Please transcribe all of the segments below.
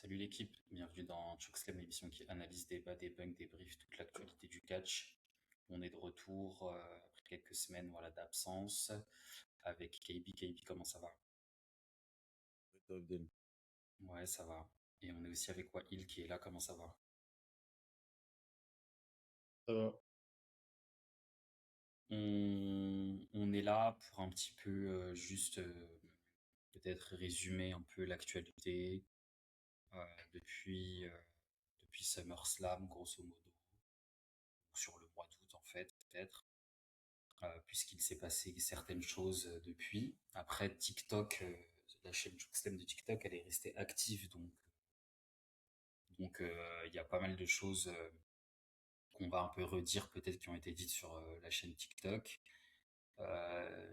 Salut l'équipe, bienvenue dans Chokeslam, l'émission qui analyse, débat, débunk, débrief toute l'actualité du catch. On est de retour après quelques semaines voilà, d'absence avec KB. KB, comment ça va? Abdel. Ouais, ça va. Et on est aussi avec Wahil qui est là, comment ça va? Ça va. On est là pour un petit peu juste peut-être résumer un peu l'actualité euh, depuis, euh, depuis SummerSlam, grosso modo, sur le mois d'août en fait, peut-être. Puisqu'il s'est passé certaines choses depuis. Après, TikTok, la chaîne Jookstem de TikTok, elle est restée active, donc il y a pas mal de choses qu'on va un peu redire, peut-être qui ont été dites sur la chaîne TikTok,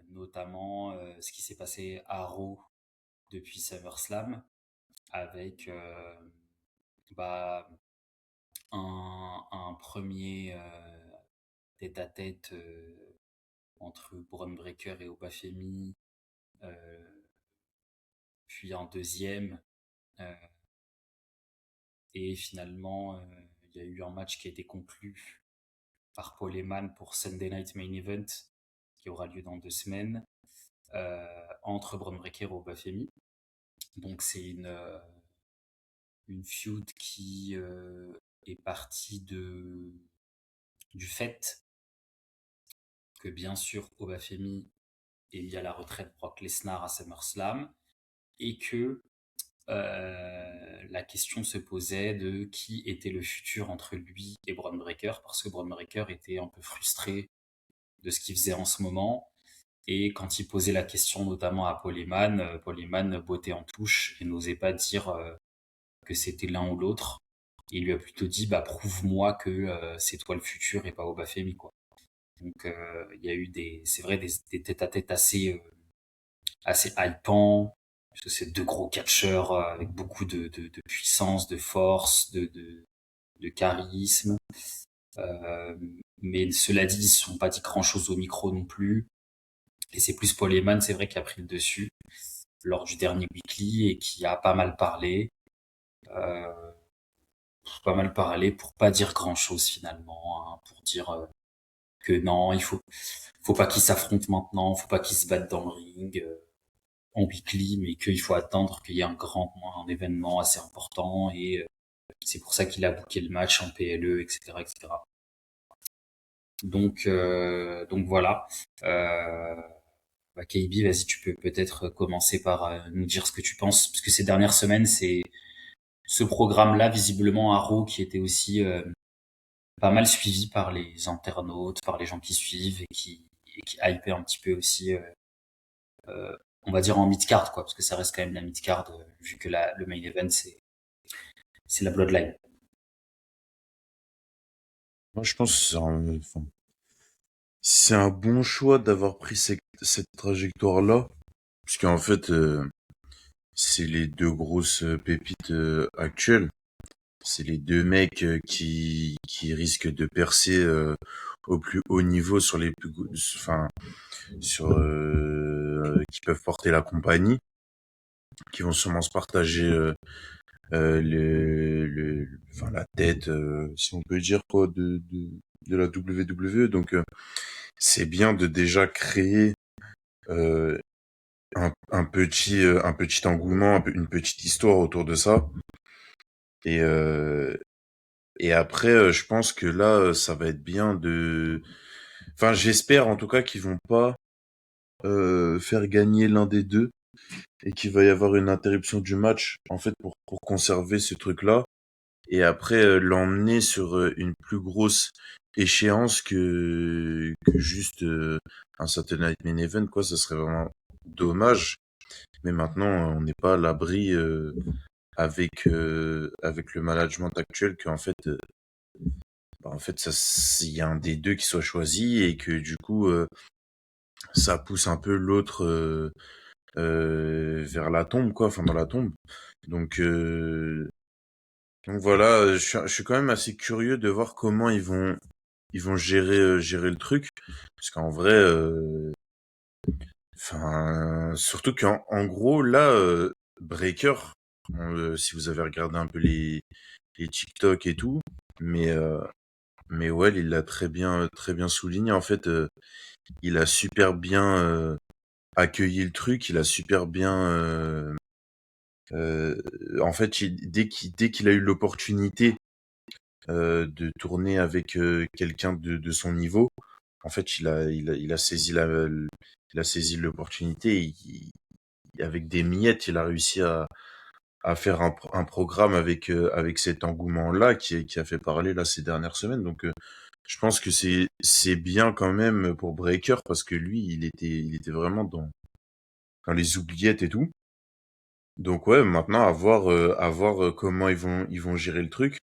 notamment ce qui s'est passé à Raw depuis SummerSlam, avec bah, un premier tête-à-tête entre Braun Breaker et Obafemi, euh, puis un deuxième. euh, et finalement, il y a eu un match qui a été conclu par Paul Heyman pour Sunday Night Main Event, qui aura lieu dans 2 semaines, entre Bron Breakker et Obafemi. Donc c'est une feud qui est partie du fait que bien sûr Obafemi est mis à la retraite Brock Lesnar à SummerSlam et que la question se posait de qui était le futur entre lui et Bron Breakker, parce que Bron Breakker était un peu frustré de ce qu'il faisait en ce moment. Et quand il posait la question notamment à Paul Heyman bottait en touche et n'osait pas dire que c'était l'un ou l'autre. Il lui a plutôt dit, bah prouve-moi que c'est toi le futur et pas Obafemi, quoi. Donc il y a eu c'est vrai, des tête-à-tête assez hypants, parce que c'est deux gros catcheurs avec beaucoup de puissance, de force, de charisme. Euh, mais cela dit, ils ne se sont pas dit grand-chose au micro non plus. Et c'est plus Paul Heyman, c'est vrai, qui a pris le dessus lors du dernier weekly et qui a euh, pas mal parlé pour pas dire grand-chose finalement, hein, pour dire que non, faut pas qu'ils s'affrontent maintenant, faut pas qu'ils se battent dans le ring. En weekly, mais qu'il faut attendre qu'il y ait un événement assez important et c'est pour ça qu'il a booké le match en PLE, etc., etc. Donc voilà. Euh, KB, vas-y, tu peux peut-être commencer par nous dire ce que tu penses, parce que ces dernières semaines, c'est ce programme-là, visiblement à Raw, qui était aussi pas mal suivi par les internautes, par les gens qui suivent et qui hypait un petit peu aussi, on va dire en mid-card, quoi, parce que ça reste quand même la mid-card, vu que le main event, c'est la Bloodline. Moi, je pense que c'est un bon choix d'avoir pris cette trajectoire-là, puisqu'en fait, c'est les deux grosses pépites actuelles. C'est les deux mecs qui risquent de percer au plus haut niveau sur enfin, qui peuvent porter la compagnie, qui vont sûrement se partager enfin la tête, si on peut dire quoi, de la WWE. Donc c'est bien de déjà créer euh, un petit engouement, une petite histoire autour de ça. Et et après, je pense que là, ça va être bien enfin, j'espère en tout cas qu'ils vont pas faire gagner l'un des deux et qu'il va y avoir une interruption du match en fait pour conserver ce truc-là et après l'emmener sur une plus grosse échéance que juste un Saturday Night Main Event, quoi. Ça serait vraiment dommage. Mais maintenant, on n'est pas à l'abri avec le management actuel qu'en fait, en fait, il y a un des deux qui soit choisi et que du coup, ça pousse un peu l'autre vers la tombe, quoi, enfin dans la tombe. Donc, euh, donc voilà, je suis quand même assez curieux de voir comment ils vont gérer le truc, parce qu'en vrai, enfin, surtout qu'en gros là, Breaker. Si vous avez regardé un peu les TikTok et tout. Mais, euh, mais ouais, il l'a très bien souligné. En fait, il a super bien accueilli le truc. Il a super bien. Euh, En fait, dès qu'il a eu l'opportunité de tourner avec quelqu'un de son niveau, en fait, il a saisi il a saisi l'opportunité. Avec des miettes, il a réussi à faire un programme avec cet engouement-là qui a fait parler là ces dernières semaines. Donc, je pense que c'est bien quand même pour Breaker parce que lui, il était vraiment dans les oubliettes et tout. Donc ouais, maintenant à voir comment ils vont gérer le truc.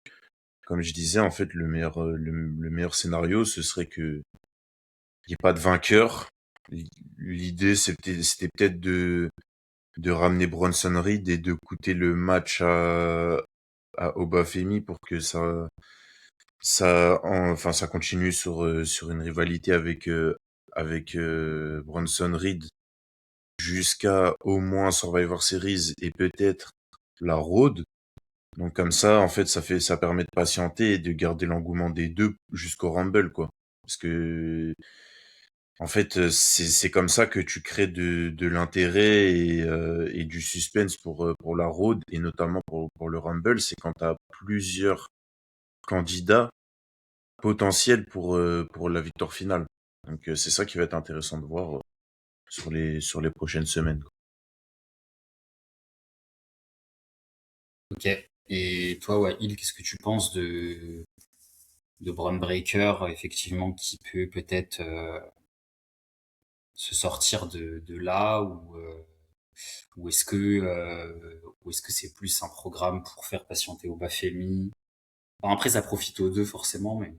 Comme je disais, en fait, le meilleur scénario, ce serait que il n'y ait pas de vainqueur. L'idée, c'était peut-être de ramener Bronson Reed et de coûter le match à Obafemi pour que enfin, ça continue sur une rivalité avec Bronson Reed jusqu'à au moins Survivor Series et peut-être la Road. Donc comme ça, en fait, ça permet de patienter et de garder l'engouement des deux jusqu'au Rumble, quoi. Parce que en fait, c'est comme ça que tu crées de l'intérêt et du suspense pour la road et notamment pour le Rumble, c'est quand tu as plusieurs candidats potentiels pour la victoire finale. Donc c'est ça qui va être intéressant de voir sur les prochaines semaines, quoi. Ok. Et toi, Wael, qu'est-ce que tu penses de Braun Breaker, effectivement, qui peut peut-être se sortir de là ou est-ce que c'est plus un programme pour faire patienter Obafemi? Enfin, après, ça profite aux deux forcément, mais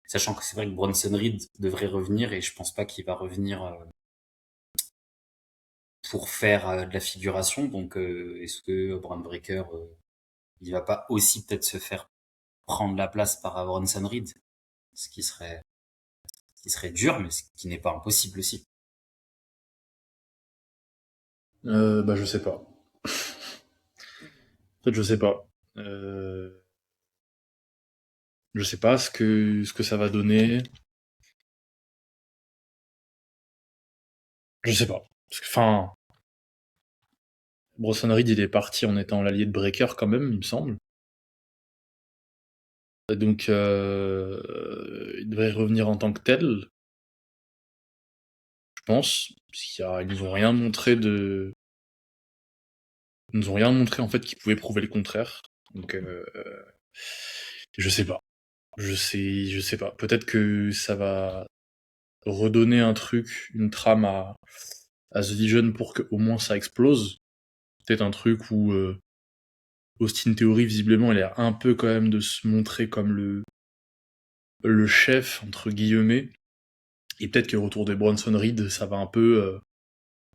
sachant que c'est vrai que Bronson Reed devrait revenir et je pense pas qu'il va revenir pour faire de la figuration. Donc, est-ce que Braun Breaker, il va pas aussi peut-être se faire prendre la place par Bronson Reed, ce qui serait dur, mais ce qui n'est pas impossible aussi. Bah, je sais pas. En fait, je sais pas. Euh, je sais pas ce que ça va donner. Je sais pas. Parce que, enfin, Bronson Reed, il est parti en étant l'allié de Breaker quand même, il me semble. Donc, il devrait revenir en tant que tel, je pense. Ils nous ont rien montré ils nous ont rien montré en fait qui pouvait prouver le contraire. Donc, je sais pas. Je sais pas. Peut-être que ça va redonner un truc, une trame à The Division pour que au moins ça explose. Peut-être un truc où Austin Theory visiblement il a l'air un peu quand même de se montrer comme le chef entre guillemets. Et peut-être que le retour de Bronson Reed, ça va un peu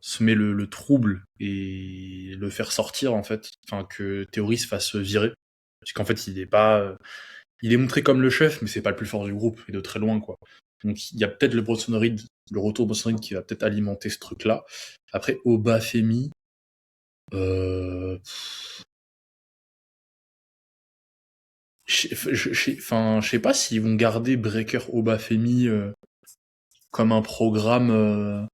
semer le trouble et le faire sortir en fait. Enfin que Theory se fasse virer. Parce qu'en fait il est pas. Il est montré comme le chef, mais c'est pas le plus fort du groupe, et de très loin quoi. Donc il y a peut-être le retour de Bronson Reed qui va peut-être alimenter ce truc-là. Après Obafemi, euh, enfin, je sais pas s'ils vont garder Breaker Obafemi comme un programme.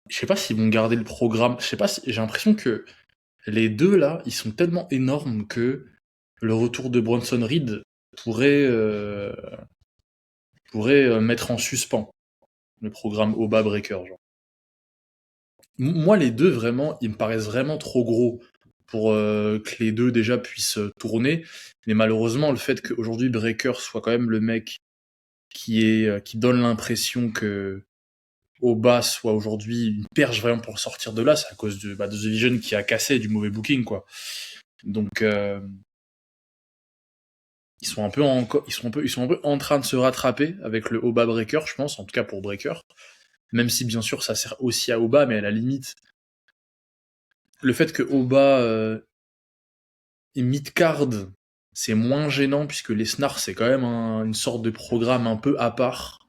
Je sais pas s'ils vont garder le programme. Je sais pas. J'ai l'impression que les deux là, ils sont tellement énormes que le retour de Bronson Reed pourrait mettre en suspens le programme Oba Breaker. Genre. Moi, les deux vraiment, ils me paraissent vraiment trop gros pour que les deux déjà puissent tourner. Mais malheureusement, le fait qu'aujourd'hui Breaker soit quand même le mec qui donne l'impression que Oba soit aujourd'hui une perche vraiment pour sortir de là, c'est à cause de The Vision qui a cassé du mauvais booking quoi. Donc ils sont un peu en train de se rattraper avec le Oba Breaker, je pense, en tout cas pour Breaker. Même si bien sûr ça sert aussi à Oba, mais à la limite, le fait que Oba est mid-card, c'est moins gênant puisque les Snars c'est quand même une sorte de programme un peu à part.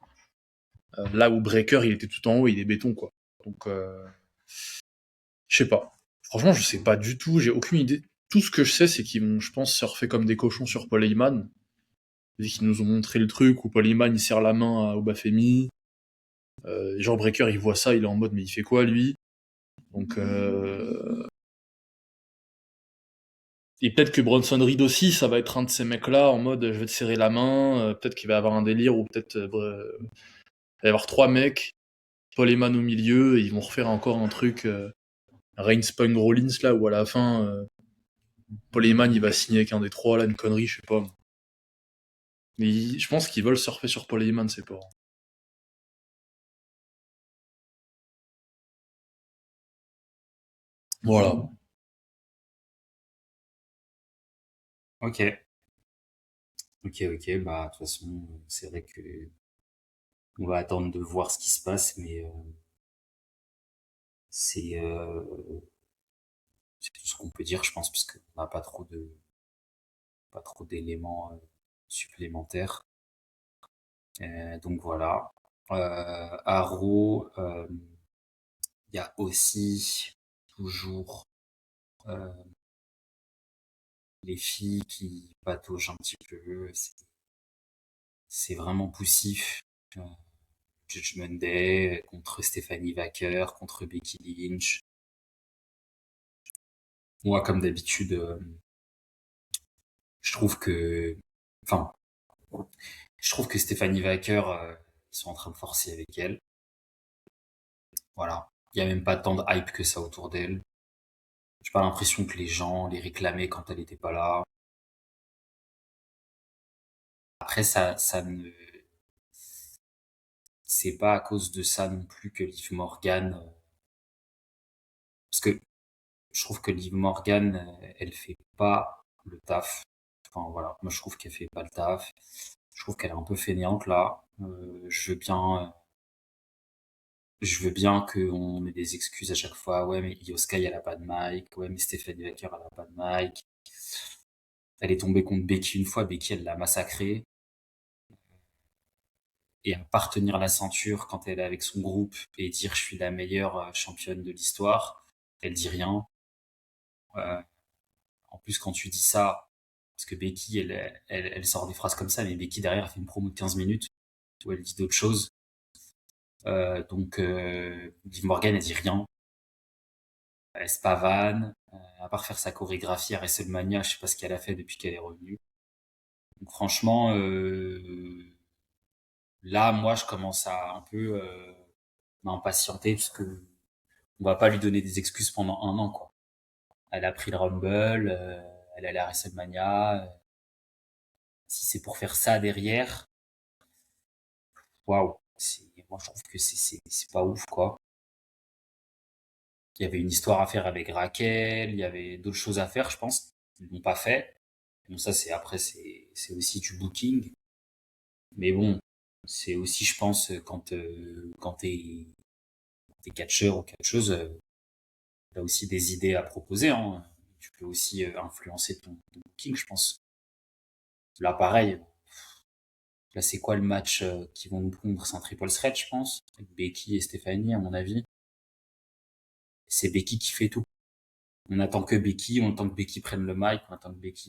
Là où Breaker il était tout en haut, il est béton quoi. Donc je sais pas. Franchement, je sais pas du tout, j'ai aucune idée. Tout ce que je sais, c'est qu'ils vont, je pense, surfer comme des cochons sur Paul Heyman. Vu qu'ils nous ont montré le truc où Paul Heyman il serre la main à Obafemi. Jawbreaker il voit ça, il est en mode mais il fait quoi lui? Donc et peut-être que Bronson Reed aussi, ça va être un de ces mecs-là en mode je vais te serrer la main. Peut-être qu'il va y avoir un délire ou peut-être il va y avoir 3 mecs, Paul Heyman au milieu, et ils vont refaire encore un truc Reigns Punk Rollins là où à la fin Paul Heyman il va signer avec un des trois là, une connerie, je sais pas. Mais je pense qu'ils veulent surfer sur Paul Heyman, c'est pas. Voilà. Ok, ok, bah de toute façon, c'est vrai que on va attendre de voir ce qui se passe, mais c'est c'est tout ce qu'on peut dire, je pense, parce qu'on n'a pas trop d'éléments supplémentaires. Donc voilà. À Raw, il y a aussi toujours euh, les filles qui pataugent un petit peu. C'est vraiment poussif. Euh, Judgment Day contre Stephanie Wacker, contre Becky Lynch. Moi, comme d'habitude, je trouve que, enfin, je trouve que Stephanie Wacker, ils sont en train de forcer avec elle. Voilà. Il y a même pas tant de hype que ça autour d'elle. J'ai pas l'impression que les gens les réclamaient quand elle était pas là. Après, ça ne, c'est pas à cause de ça non plus que Liv Morgan, parce que je trouve que Liv Morgan, elle fait pas le taf. Enfin voilà, moi je trouve qu'elle fait pas le taf. Je trouve qu'elle est un peu fainéante là. Je veux bien qu'on met des excuses à chaque fois. Ouais, mais Io Sky elle a pas de mic. Ouais, mais Stephanie Wacker elle a pas de mic. Elle est tombée contre Becky une fois. Becky elle l'a massacrée. Et à part tenir la ceinture quand elle est avec son groupe et dire je suis la meilleure championne de l'histoire, elle dit rien. Euh, En plus, quand tu dis ça, parce que Becky, elle sort des phrases comme ça, mais Becky derrière elle fait une promo de 15 minutes où elle dit d'autres choses. Liv Morgan, elle dit rien. Elle se pavane. À part faire sa chorégraphie à WrestleMania, je sais pas ce qu'elle a fait depuis qu'elle est revenue. Donc franchement, là, moi, je commence à un peu m'impatienter parce que on va pas lui donner des excuses pendant un an, quoi. Elle a pris le Rumble, elle allait à WrestleMania. Si c'est pour faire ça derrière, waouh. Moi, je trouve que c'est pas ouf, quoi. Il y avait une histoire à faire avec Raquel, il y avait d'autres choses à faire, je pense. Ils l'ont pas fait. Bon, ça, c'est aussi du booking. Mais bon, c'est aussi, je pense, quand t'es catcheur ou catcheuse, t'as aussi des idées à proposer, hein. Tu peux aussi influencer ton booking, je pense. Là, pareil. Là, c'est quoi le match qu'ils vont nous prendre? C'est un triple threat, je pense, avec Becky et Stéphanie, à mon avis. C'est Becky qui fait tout. On attend que Becky, on attend que Becky prenne le mic, on attend que Becky.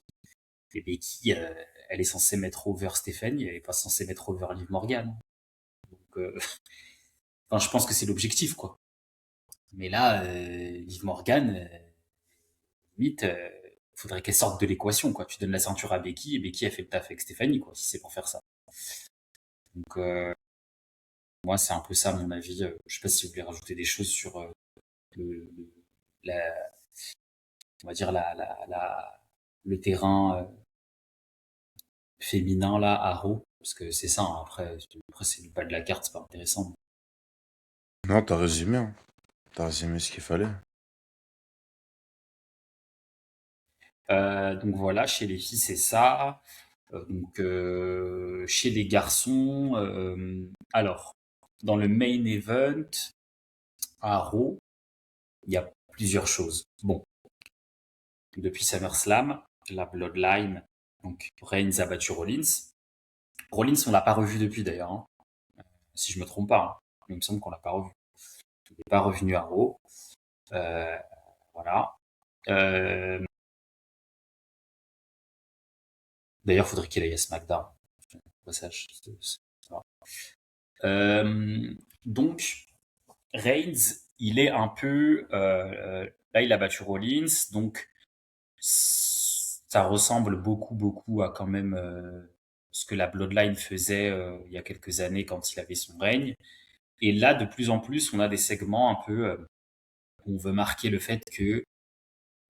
Et Becky, elle est censée mettre over Stéphanie, elle est pas censée mettre over Liv Morgan. Donc, enfin, je pense que c'est l'objectif, quoi. Mais là, Liv Morgan, limite, faudrait qu'elle sorte de l'équation, quoi. Tu donnes la ceinture à Becky et Becky, elle fait le taf avec Stéphanie, quoi, si c'est pour faire ça. Donc, moi, c'est un peu ça, mon avis. Je sais pas si vous voulez rajouter des choses sur le, la, on va dire le terrain féminin là à Raw, parce que c'est ça, hein. Après c'est le bas de la carte, c'est pas intéressant. Non, t'as résumé, hein. T'as résumé ce qu'il fallait. Donc voilà, chez les filles c'est ça. Chez les garçons, alors dans le main event à Raw, il y a plusieurs choses. Bon, depuis SummerSlam, la Bloodline, donc Reigns a battu Rollins. Rollins, on l'a pas revu depuis d'ailleurs, hein, si je me trompe pas, hein. Il me semble qu'on l'a pas revu. Il n'est pas revenu à Raw. Euh, Voilà. D'ailleurs, faudrait qu'il aille à SmackDown. Au passage, ça va. Donc, Reigns, il est un peu... là, il a battu Rollins, donc ça ressemble beaucoup à quand même ce que la Bloodline faisait il y a quelques années quand il avait son règne. Et là, de plus en plus, on a des segments un peu où on veut marquer le fait que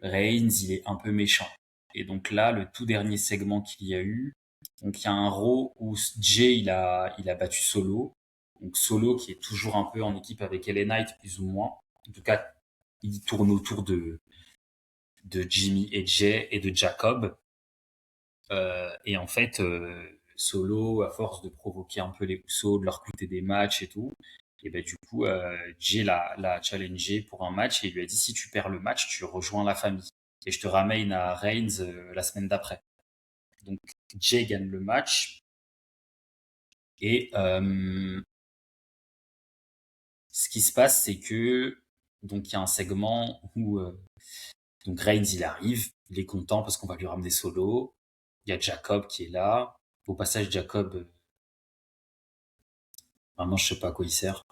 Reigns, il est un peu méchant. Et donc là, le tout dernier segment qu'il y a eu, donc il y a un Raw où Jay, il a battu Solo. Donc Solo qui est toujours un peu en équipe avec LA Knight, plus ou moins. En tout cas, il tourne autour de Jimmy et Jay et de Jacob. Et en fait, Solo, à force de provoquer un peu les Usos, de leur coûter des matchs et tout, et ben du coup, Jay l'a challengé pour un match et il lui a dit si tu perds le match, tu rejoins la famille et je te ramène à Reigns la semaine d'après. Donc Jay gagne le match et ce qui se passe, c'est que donc il y a un segment où donc Reigns il arrive, il est content parce qu'on va lui ramener Solo. Il y a Jacob qui est là. Au passage, Jacob, vraiment, je sais pas à quoi il sert.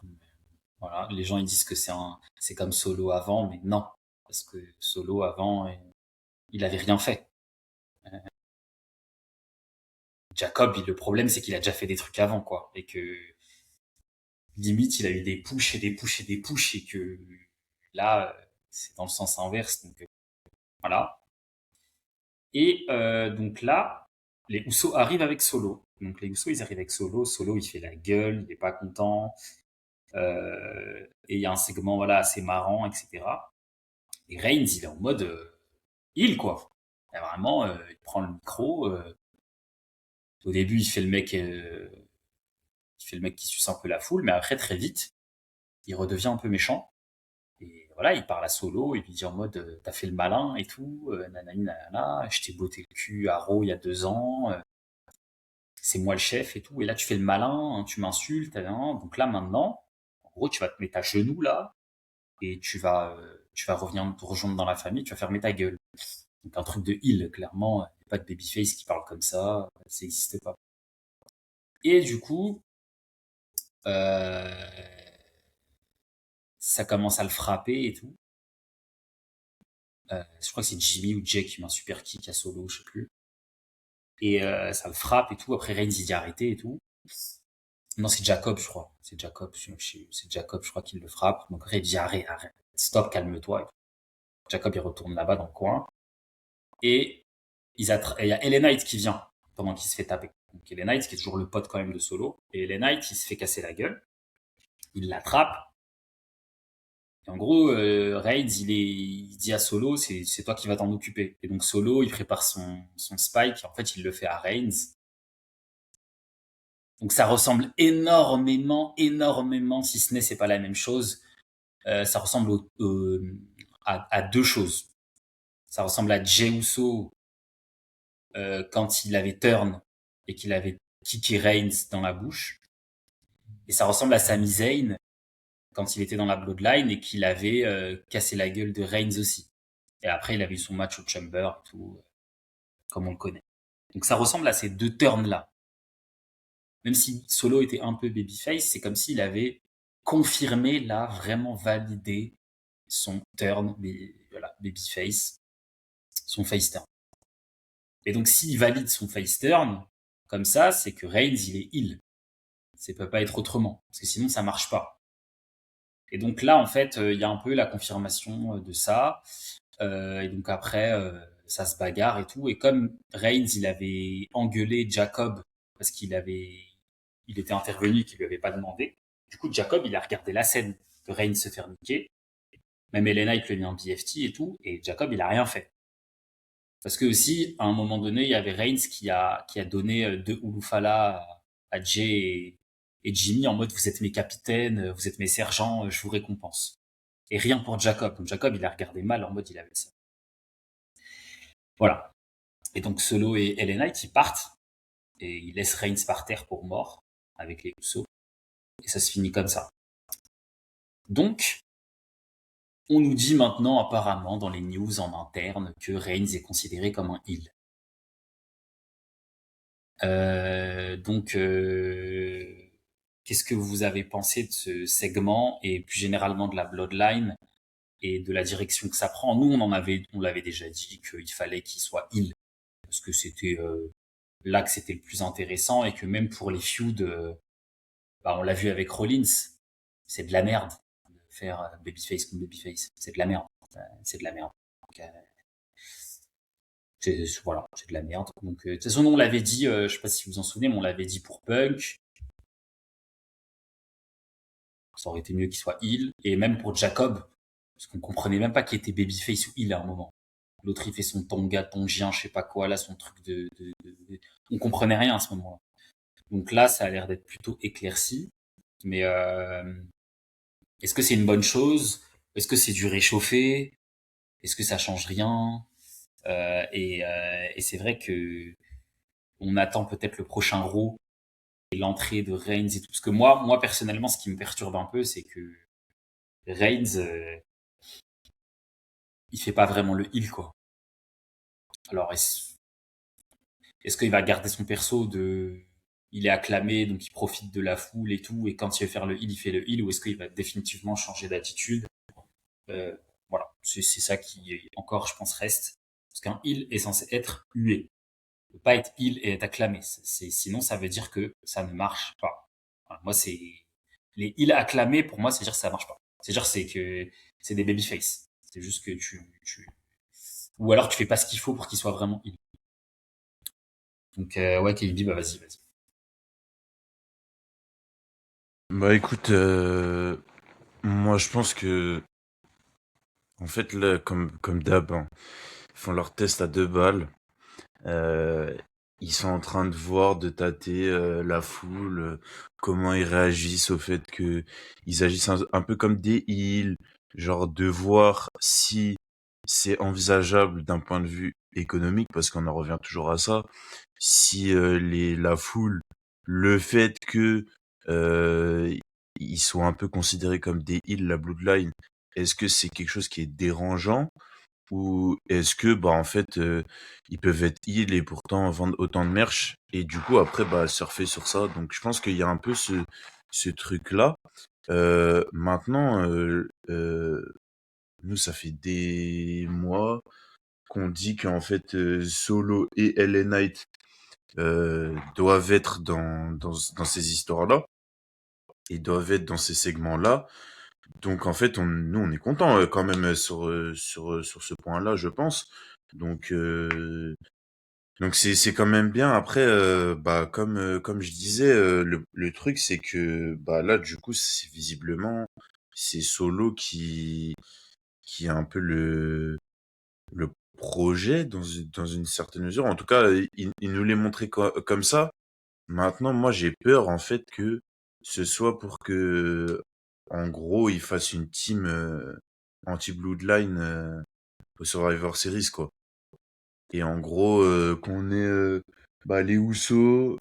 Voilà, les gens ils disent que c'est comme Solo avant, mais non, parce que Solo avant, il avait rien fait. Jacob, le problème c'est qu'il a déjà fait des trucs avant, quoi, et que limite il a eu des pushs et des pushs et des pushs, et que là c'est dans le sens inverse, donc voilà. Et donc là, les Usos arrivent avec Solo. Donc les Usos ils arrivent avec Solo. Solo il fait la gueule, il est pas content. Et il y a un segment voilà assez marrant, etc. Et Reigns, il est en mode heal, quoi. Et vraiment, il prend le micro. Au début, il fait le mec qui suce un peu la foule, mais après, très vite, il redevient un peu méchant. Et voilà, il parle à Solo, il lui dit en mode t'as fait le malin et tout, nanani nanana, je t'ai botté le cul à Raw il y a 2 ans, c'est moi le chef et tout. Et là, tu fais le malin, hein, tu m'insultes. Hein. Donc là, maintenant, en gros, tu vas te mettre à genoux là, et tu vas revenir te rejoindre dans la famille, tu vas fermer ta gueule. Donc un truc de heal, clairement, il n'y a pas de babyface qui parle comme ça n'existe pas. Et du coup, ça commence à le frapper et tout. Je crois que c'est Jimmy ou Jay qui met un super kick à Solo, je sais plus. Et ça le frappe et tout. Après Reigns il dit arrêter et tout. Non, c'est Jacob, je crois. C'est Jacob, c'est Jacob, je crois qu'il le frappe. Donc après il dit arrête, stop, calme-toi. Jacob il retourne là-bas dans le coin. Et il y a LA Knight qui vient pendant qu'il se fait taper. Donc LA Knight qui est toujours le pote quand même de Solo. Et LA Knight il se fait casser la gueule. Il l'attrape. Et en gros, Reigns, il dit à Solo, c'est toi qui vas t'en occuper. Et donc Solo, il prépare son spike. En fait, il le fait à Reigns. Donc ça ressemble énormément, si ce n'est c'est pas la même chose. Ça ressemble à deux choses. Ça ressemble à Jey Uso quand il avait turn et qu'il avait kické Reigns dans la bouche. Et ça ressemble à Sami Zayn quand il était dans la Bloodline et qu'il avait cassé la gueule de Reigns aussi. Et après, il avait eu son match au Chamber et tout, comme on le connaît. Donc ça ressemble à ces deux turns-là. Même si Solo était un peu babyface, c'est comme s'il avait confirmé, là, vraiment validé son turn, voilà, babyface, son face turn. Et donc s'il valide son face turn, comme ça, c'est que Reigns, il est heal. Ça peut pas être autrement, parce que sinon ça marche pas. Et donc là, en fait, il y a un peu la confirmation de ça. Et donc après, ça se bagarre et tout. Et comme Reigns, il avait engueulé Jacob parce il était intervenu, qu'il lui avait pas demandé. Du coup, Jacob, il a regardé la scène de Reigns se faire niquer. Même Elena, il lui a mis un BFT et tout. Et Jacob, il a rien fait. Parce que aussi, à un moment donné, il y avait Reigns qui a donné deux Ulufala à Jay et Jimmy en mode vous êtes mes capitaines, vous êtes mes sergents, je vous récompense. Et rien pour Jacob. Donc Jacob, il a regardé mal en mode il avait ça. Voilà. Et donc Solo et LA Knight, ils partent et ils laissent Reigns par terre pour mort avec les Usos. Et ça se finit comme ça. Donc, on nous dit maintenant, apparemment, dans les news en interne, que Reigns est considéré comme un heel. Donc, qu'est-ce que vous avez pensé de ce segment et plus généralement de la Bloodline et de la direction que ça prend? Nous, on l'avait déjà dit qu'il fallait qu'il soit heel parce que c'était là que c'était le plus intéressant et que même pour les feuds, on l'a vu avec Rollins, c'est de la merde de faire babyface contre babyface, c'est de la merde, c'est de la merde. Donc, voilà, c'est de la merde. Donc, de toute façon, on l'avait dit, je sais pas si vous vous en souvenez, mais on l'avait dit pour Punk. Ça aurait été mieux qu'il soit heel. Et même pour Jacob, parce qu'on comprenait même pas qu'il était babyface ou heel à un moment. L'autre, il fait son tonga, tongien, je sais pas quoi, là, son truc On comprenait rien à ce moment-là. Donc là, ça a l'air d'être plutôt éclairci. Mais est-ce que c'est une bonne chose? Est-ce que c'est du réchauffé? Est-ce que ça change rien? Et c'est vrai que on attend peut-être le prochain Raw et l'entrée de Reigns et tout. Parce que moi personnellement, ce qui me perturbe un peu, c'est que Reigns, il fait pas vraiment le heel, quoi. Alors, est-ce qu'il va garder son perso il est acclamé, donc il profite de la foule et tout, et quand il veut faire le heel, il fait le heel, ou est-ce qu'il va définitivement changer d'attitude? euh, Voilà, c'est ça qui encore, je pense, reste. Parce qu'un heel est censé être hué. Il ne peut pas être heel et être acclamé. Sinon, ça veut dire que ça ne marche pas. Voilà, moi, c'est les heels acclamés, pour moi, c'est dire que ça marche pas. C'est que c'est des babyface. C'est juste que ou alors tu fais pas ce qu'il faut pour qu'il soit vraiment heel. Donc, ouais, KD, bah vas-y, vas-y. Bah écoute, moi je pense que, en fait, là, comme d'hab, hein, ils font leur test à 2 balles. Euh, Ils sont en train de voir, de tâter la foule, comment ils réagissent au fait que ils agissent un peu comme des heels, genre de voir si c'est envisageable d'un point de vue économique, parce qu'on en revient toujours à ça, si la foule, le fait que euh, ils soient un peu considérés comme des heels, la Bloodline, est-ce que c'est quelque chose qui est dérangeant? Ou est-ce que, bah, en fait, ils peuvent être heal et pourtant vendre autant de merch et du coup après, bah, surfer sur ça. Donc je pense qu'il y a un peu ce truc-là. Maintenant, nous, ça fait des mois qu'on dit qu'en fait, Solo et LA Knight doivent être dans ces histoires-là et doivent être dans ces segments-là. Donc en fait, nous, on est content quand même sur ce point-là, je pense. Donc c'est quand même bien. Après, bah comme je disais, le truc c'est que bah là du coup c'est visiblement c'est Solo qui a un peu le projet dans une certaine mesure. En tout cas, il nous l'est montré comme ça. Maintenant, moi j'ai peur en fait que ce soit pour que en gros il fasse une team anti-Bloodline au Survivor Series quoi. Et en gros, qu'on ait bah, les Usos,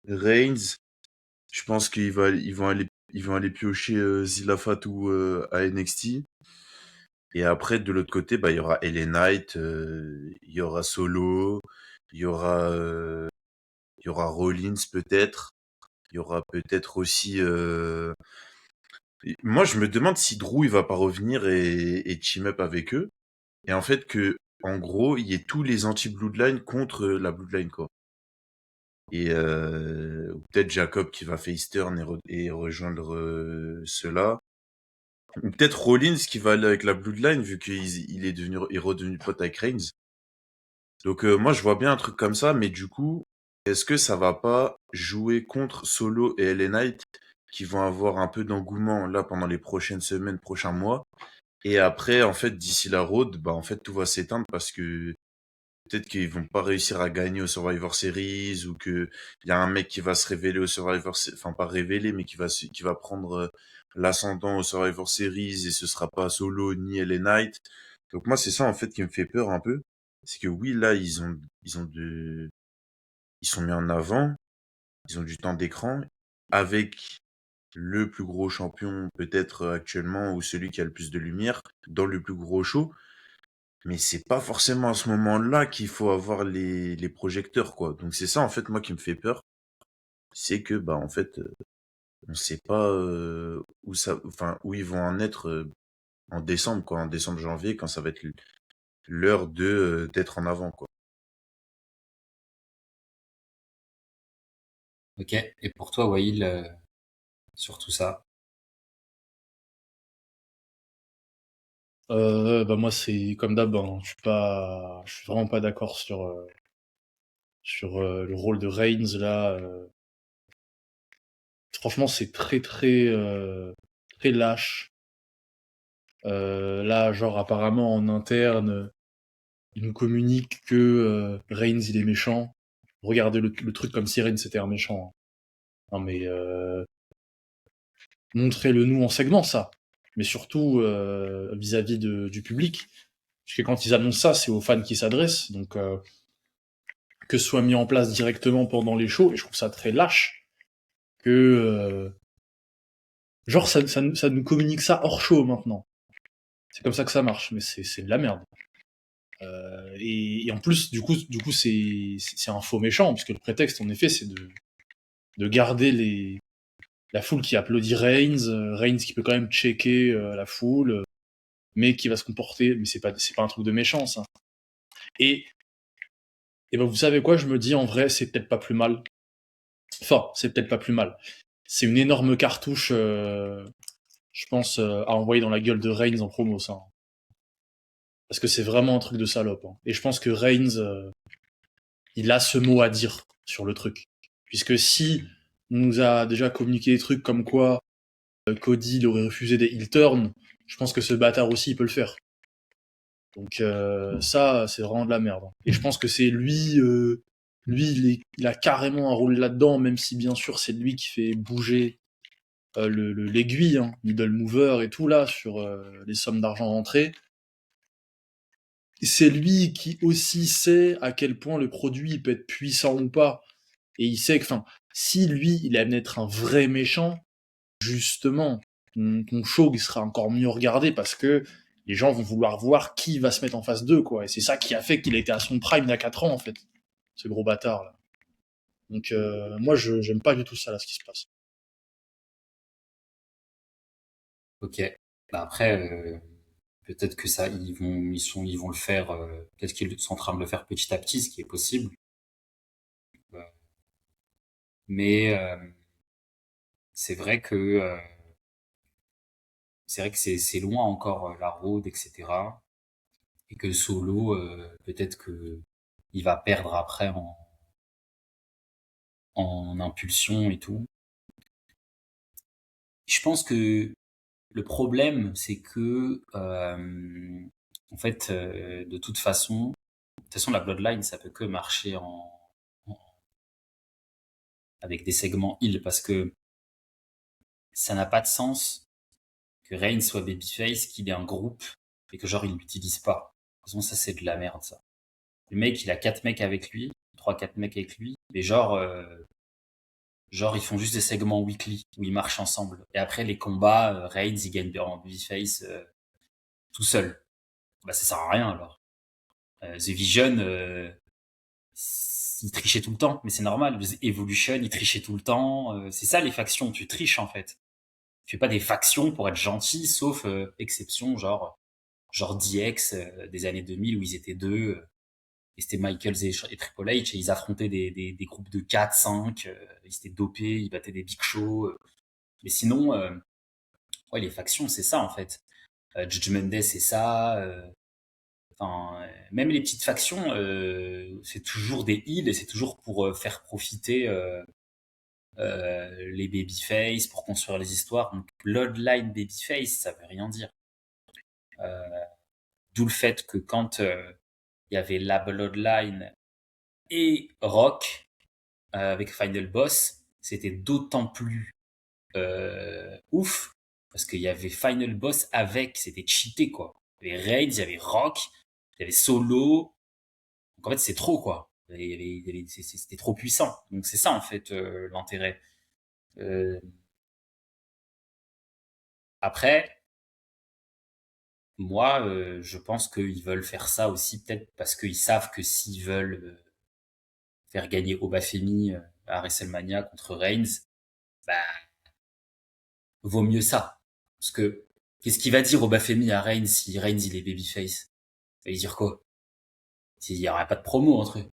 Reigns, je pense ils vont aller piocher Zilla Fatou à NXT. Et après, de l'autre côté, bah, il y aura LA Knight, il y aura Solo, il y aura, euh, il y aura Rollins peut-être, il y aura peut-être aussi. Moi, je me demande si Drew il va pas revenir et team up avec eux. Et en fait que, en gros, il y ait tous les anti-Bloodline contre la Bloodline quoi. Et ou peut-être Jacob qui va face turn et rejoindre ceux-là. Ou peut-être Rollins qui va aller avec la Bloodline vu qu'il est redevenu pote avec Reigns. Donc moi je vois bien un truc comme ça, mais du coup, est-ce que ça va pas jouer contre Solo et LA Knight qui vont avoir un peu d'engouement là pendant les prochaines semaines, prochains mois, et après en fait d'ici la road, bah en fait tout va s'éteindre parce que peut-être qu'ils vont pas réussir à gagner au Survivor Series ou que il y a un mec qui va se révéler au Survivor Series, enfin pas révéler mais qui va prendre l'ascendant au Survivor Series et ce sera pas Solo ni LA Knight. Donc moi c'est ça en fait qui me fait peur un peu, c'est que oui là ils sont mis en avant, ils ont du temps d'écran avec le plus gros champion peut-être actuellement ou celui qui a le plus de lumière dans le plus gros show. Mais c'est pas forcément à ce moment-là qu'il faut avoir les projecteurs, quoi. Donc c'est ça, en fait, moi, qui me fait peur. C'est que, bah, en fait, on sait pas où ça, enfin, où ils vont en être en décembre, quoi. En décembre, janvier, quand ça va être l'heure d'être en avant, quoi. Ok. Et pour toi, Wail, sur tout ça? Bah moi c'est comme d'hab, hein, je suis vraiment pas d'accord sur le rôle de Reigns là. Franchement c'est très lâche. Là genre apparemment en interne il nous communique que Reigns il est méchant. Regardez le truc comme si Reigns c'était un méchant, hein. Non mais montrez-le nous en segment ça, mais surtout vis-à-vis du public. Parce que quand ils annoncent ça, c'est aux fans qui s'adressent, donc que ce soit mis en place directement pendant les shows, et je trouve ça très lâche que genre ça nous communique ça hors show maintenant. C'est comme ça que ça marche, mais c'est de la merde. Et en plus, du coup, c'est un faux méchant, puisque le prétexte, en effet, c'est de garder la foule qui applaudit Reigns, Reigns qui peut quand même checker la foule, mais qui va se comporter, mais c'est pas un truc de méchant, ça. Et, et ben vous savez quoi, je me dis en vrai, c'est peut-être pas plus mal. Enfin, c'est peut-être pas plus mal. C'est une énorme cartouche, je pense, à envoyer dans la gueule de Reigns en promo, ça, hein. Parce que c'est vraiment un truc de salope, hein. Et je pense que Reigns, il a ce mot à dire sur le truc. Puisque si on nous a déjà communiqué des trucs comme quoi Cody il aurait refusé des heel turns, je pense que ce bâtard aussi il peut le faire. Donc ça, c'est vraiment de la merde, hein. Et je pense que c'est lui, il a carrément un rôle là-dedans, même si bien sûr c'est lui qui fait bouger l'aiguille, hein, middle mover et tout là, sur les sommes d'argent rentrées. C'est lui qui aussi sait à quel point le produit peut être puissant ou pas. Et il sait que, enfin, si lui, il aime être un vrai méchant, justement, ton show il sera encore mieux regardé parce que les gens vont vouloir voir qui va se mettre en face d'eux, quoi. Et c'est ça qui a fait qu'il était à son prime il y a 4 ans, en fait. Ce gros bâtard, là. Donc, moi, j'aime pas du tout ça, là, ce qui se passe. Ok. Bah après, peut-être que ça, ils vont le faire. Peut-être qu'ils sont en train de le faire petit à petit, ce qui est possible. Euh, Mais c'est vrai que c'est loin encore la road, etc. Et que Solo, peut-être que il va perdre après en impulsion et tout. Je pense que le problème, c'est que en fait, de toute façon, la Bloodline, ça peut que marcher en- avec des segments heal parce que ça n'a pas de sens que Reigns soit babyface, qu'il ait un groupe et que genre il l'utilise pas. De toute façon, ça c'est de la merde ça. Le mec, il a 4 mecs avec lui, 3 4 mecs avec lui, mais genre ils font juste des segments weekly où ils marchent ensemble. Et après les combats, Reigns il gagne en babyface tout seul. Bah ça sert à rien alors. The Vision, il trichait tout le temps, mais c'est normal. Evolution, il trichait tout le temps. C'est ça les factions, tu triches en fait. Tu fais pas des factions pour être gentil, sauf exception, genre DX des années 2000 où ils étaient deux, et c'était Michaels et Triple H, et ils affrontaient des groupes de 4, 5, ils étaient dopés, ils battaient des big shows. Mais sinon, ouais, les factions, c'est ça en fait. Judgment Day, c'est ça. Enfin, même les petites factions, c'est toujours des heals et c'est toujours pour faire profiter les babyface, pour construire les histoires. Donc, Bloodline babyface, ça veut rien dire. D'où le fait que quand il y avait la Bloodline et Rock avec Final Boss, c'était d'autant plus ouf parce qu'il y avait Final Boss avec, c'était cheaté quoi. Il y avait Reigns, il y avait Rock, il y avait Solo. Donc en fait, c'est trop quoi. C'était trop puissant. Donc c'est ça en fait l'intérêt. Euh, Après, moi, je pense qu'ils veulent faire ça aussi peut-être parce qu'ils savent que s'ils veulent faire gagner Obafemi à WrestleMania contre Reigns, bah, vaut mieux ça. Parce que qu'est-ce qu'il va dire Obafemi à Reigns si Reigns il est babyface? Il va dire quoi? Il y aura pas de promo entre eux.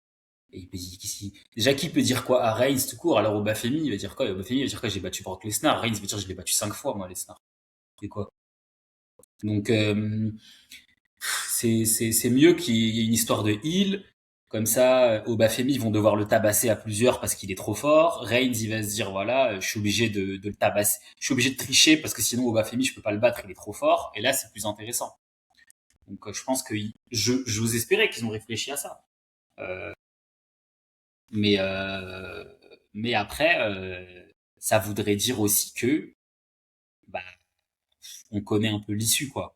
Déjà, qui peut dire quoi à Reigns tout court? Alors Obafemi, il va dire quoi? Obafemi, il va dire quoi? J'ai battu Brock Lesnar. Reigns va dire, je l'ai battu 5 fois, moi, Lesnar. C'est quoi? Donc, c'est mieux qu'il y ait une histoire de heel. Comme ça, Obafemi, ils vont devoir le tabasser à plusieurs parce qu'il est trop fort. Reigns, il va se dire, voilà, je suis obligé de le tabasser. Je suis obligé de tricher parce que sinon, Obafemi, je peux pas le battre, il est trop fort. Et là, c'est plus intéressant. Donc, je pense que j'ose espérer qu'ils ont réfléchi à ça. Euh, mais, euh, mais après, ça voudrait dire aussi que, bah, on connaît un peu l'issue, quoi.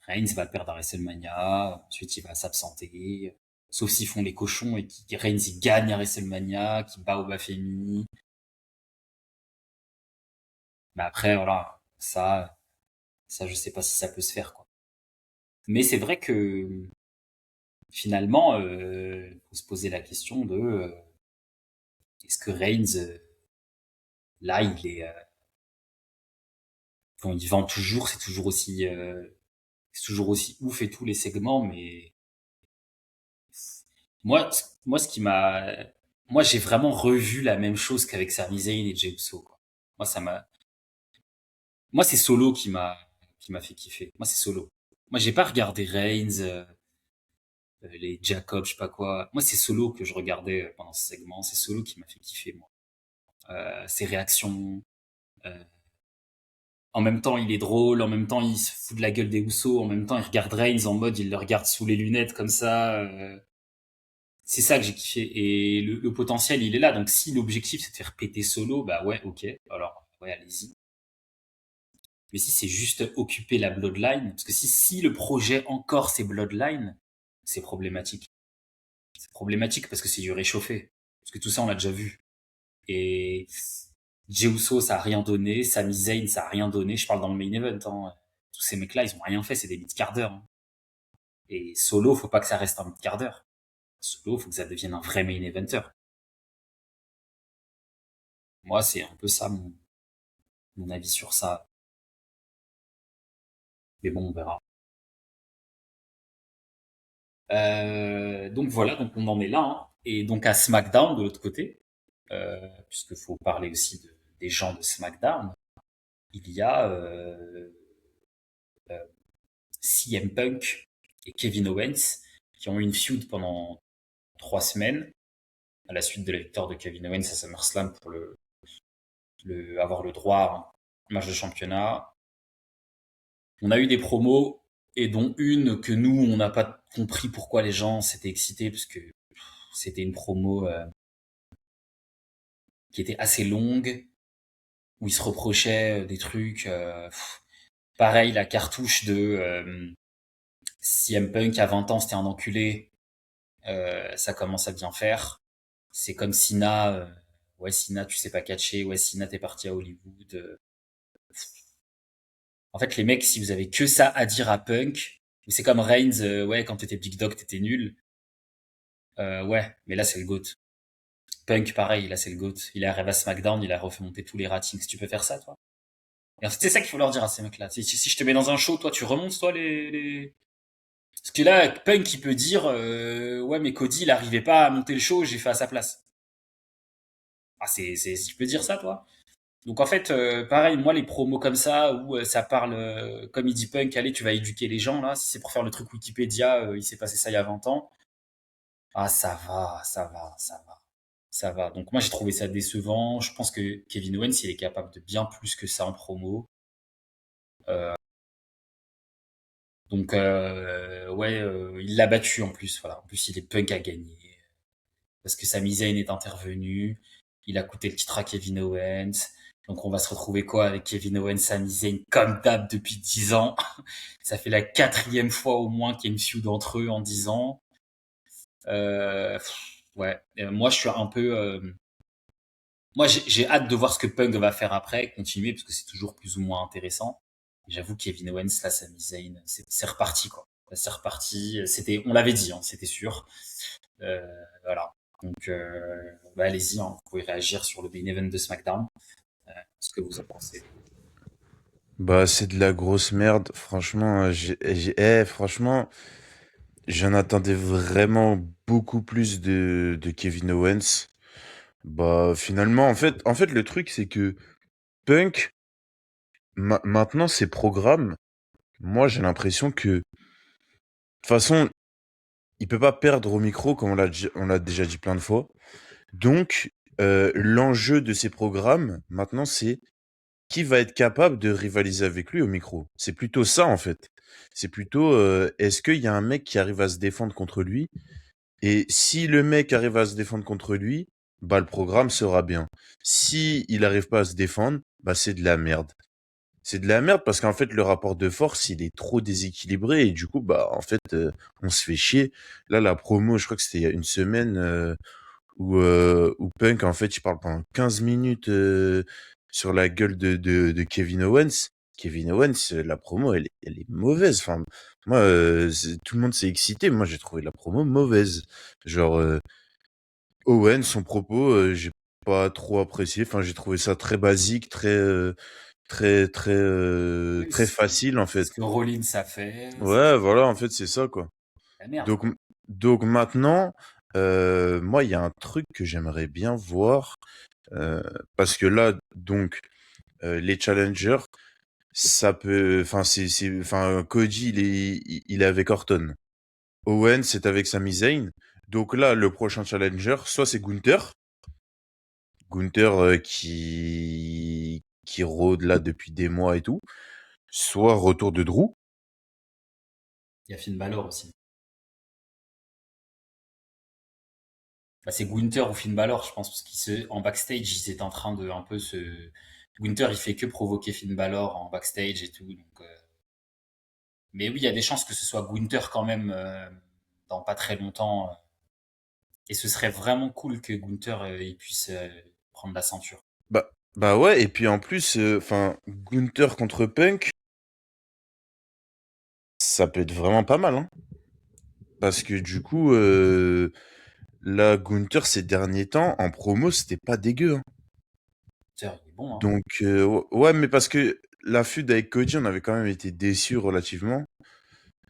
Reigns va perdre à WrestleMania, ensuite il va s'absenter, sauf s'ils font les cochons et qui Reigns il gagne à WrestleMania, qui bat Obafemi. Mais après voilà, ça je sais pas si ça peut se faire quoi. Mais c'est vrai que finalement, faut se poser la question de est-ce que Reigns là bon, il vend toujours, c'est toujours aussi ouf et tous les segments, mais Moi, moi, ce qui m'a, moi, j'ai vraiment revu la même chose qu'avec Sami Zayn et Jey Uso, quoi. Moi, ça m'a, moi, c'est Solo qui m'a fait kiffer. Moi, c'est Solo. Moi, j'ai pas regardé Reigns, les Jacob, je sais pas quoi. Moi, c'est Solo que je regardais pendant ce segment. C'est Solo qui m'a fait kiffer, moi. Ses réactions. euh, En même temps, il est drôle. En même temps, il se fout de la gueule des Usos. En même temps, il regarde Reigns en mode, il le regarde sous les lunettes comme ça. C'est ça que j'ai kiffé. Et le potentiel, il est là. Donc, si l'objectif, c'est de faire péter Solo, bah ouais, ok. Alors, ouais, allez-y. Mais si c'est juste occuper la Bloodline, parce que si le projet encore c'est Bloodline, c'est problématique. C'est problématique parce que c'est du réchauffé. Parce que tout ça, on l'a déjà vu. Et Jey Uso, ça a rien donné. Sami Zayn, ça a rien donné. Je parle dans le main event. Hein. Tous ces mecs-là, ils ont rien fait. C'est des mid-quart d'heure. Hein. Et Solo, faut pas que ça reste un mid-quart d'heure. Solo, faut que ça devienne un vrai main eventer. Moi, c'est un peu ça mon avis sur ça. Mais bon, on verra. Donc voilà, donc on en est là. Hein. Et donc à SmackDown de l'autre côté, puisqu'il faut parler aussi des gens de SmackDown, il y a euh, CM Punk et Kevin Owens qui ont eu une feud pendant 3 semaines à la suite de la victoire de Kevin Owens à SummerSlam pour avoir le droit à un match de championnat. On a eu des promos et dont une que nous on n'a pas compris pourquoi les gens s'étaient excités parce que c'était une promo qui était assez longue où ils se reprochaient des trucs. Pareil, la cartouche de CM Punk à 20 ans c'était un enculé, ça commence à bien faire. C'est comme Sina, ouais Sina tu sais pas catcher, ouais Sina t'es parti à Hollywood. En fait les mecs si vous avez que ça à dire à Punk, c'est comme Reigns, ouais quand t'étais Big Dog t'étais nul. Ouais, mais là c'est le GOAT. Punk pareil, là c'est le GOAT. Il est arrivé à SmackDown, il a refait monter tous les ratings. Tu peux faire ça toi? Et en fait c'est ça qu'il faut leur dire à ces mecs-là. Si je te mets dans un show, toi tu remontes toi les... Parce que là, Punk, il peut dire ouais, mais Cody, il arrivait pas à monter le show, j'ai fait à sa place. Ah, tu peux dire ça, toi? Donc en fait, pareil, moi, les promos comme ça, où ça parle, comme il dit Punk, allez, tu vas éduquer les gens, là, si c'est pour faire le truc Wikipédia, il s'est passé ça il y a 20 ans. Ah, ça va, ça va, ça va. Ça va. Donc moi, j'ai trouvé ça décevant. Je pense que Kevin Owens, il est capable de bien plus que ça en promo. Euh, donc, ouais, il l'a battu en plus, voilà. En plus, il est Punk à gagner. Parce que Sami Zayn est intervenu, il a coûté le titre à Kevin Owens. Donc on va se retrouver quoi avec Kevin Owens, Sami Zayn comme d'hab depuis 10 ans. Ça fait la 4e fois au moins qu'il y a une feud entre eux en 10 ans. Ouais, moi je suis un peu Moi, j'ai hâte de voir ce que Punk va faire après, continuer, parce que c'est toujours plus ou moins intéressant. J'avoue, Kevin Owens, là, Sami Zayn, c'est reparti, quoi. Là, c'est reparti. C'était, on l'avait dit, hein, c'était sûr. Voilà. Donc, bah, allez-y, hein, vous pouvez réagir sur le main event de SmackDown, ce que vous en pensez. Bah, c'est de la grosse merde. Franchement, franchement, j'en attendais vraiment beaucoup plus de Kevin Owens. Bah, finalement, en fait, le truc, c'est que Punk, maintenant, ses programmes, moi, j'ai l'impression que, de toute façon, il peut pas perdre au micro, comme on l'a déjà dit plein de fois. Donc, l'enjeu de ses programmes, maintenant, c'est qui va être capable de rivaliser avec lui au micro. C'est plutôt ça, en fait. C'est plutôt, est-ce qu'il y a un mec qui arrive à se défendre contre lui? Et si le mec arrive à se défendre contre lui, bah, le programme sera bien. Si il arrive pas à se défendre, bah, c'est de la merde. C'est de la merde parce qu'en fait, le rapport de force, il est trop déséquilibré et du coup, bah, en fait, on se fait chier. Là, la promo, je crois que c'était il y a une semaine, où Punk, en fait, il parle pendant 15 minutes sur la gueule de Kevin Owens. Kevin Owens, la promo, elle est mauvaise. Enfin, moi, tout le monde s'est excité. Moi, j'ai trouvé la promo mauvaise. Genre, Owens, son propos, j'ai pas trop apprécié. Enfin, j'ai trouvé ça très basique, Oui, très c'est facile, en ce fait. que Rollins a fait, c'est Ouais, voilà, en fait, c'est ça, quoi. la merde, Donc, quoi. donc maintenant, moi, il y a un truc que j'aimerais bien voir. Euh, Parce que là, donc, les challengers, ça peut, enfin, Cody, il est avec Orton. Owen, c'est avec Sami Zayn. Donc là, le prochain challenger, soit c'est Gunther qui rôde là depuis des mois et tout, soit retour de Drew. Il y a Finn Balor aussi. Bah, c'est Gunther ou Finn Balor, je pense, parce en backstage, ils étaient en train de un peu se. Gunther, il fait que provoquer Finn Balor en backstage et tout. Donc, mais oui, il y a des chances que ce soit Gunther quand même dans pas très longtemps. Et ce serait vraiment cool que Gunther il puisse prendre la ceinture. Bah ouais, et puis en plus, enfin, Gunther contre Punk, ça peut être vraiment pas mal, hein. Parce que du coup, là, Gunther, ces derniers temps, en promo, c'était pas dégueu, hein. Gunther, il est bon, hein. Donc, ouais, mais parce que la feud avec Cody, on avait quand même été déçus relativement.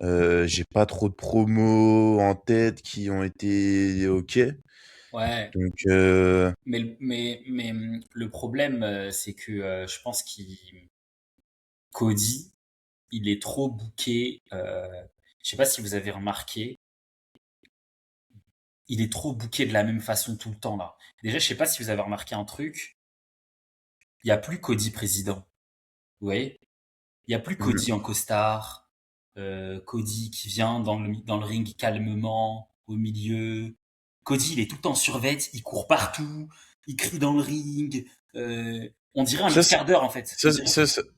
J'ai pas trop de promos en tête qui ont été ok. Ouais, Donc, mais le problème, c'est que je pense qu'il Cody, il est trop booké. Je sais pas si vous avez remarqué, il est trop booké de la même façon tout le temps là. Déjà, je sais pas si vous avez remarqué un truc, il y a plus Cody président. Vous voyez? Il y a plus mm, Cody en costard, Cody qui vient dans le ring calmement, au milieu. Cody, il est tout le temps en survêt, il court partout, il crie dans le ring. On dirait un ça, mid carder en fait. On dirait.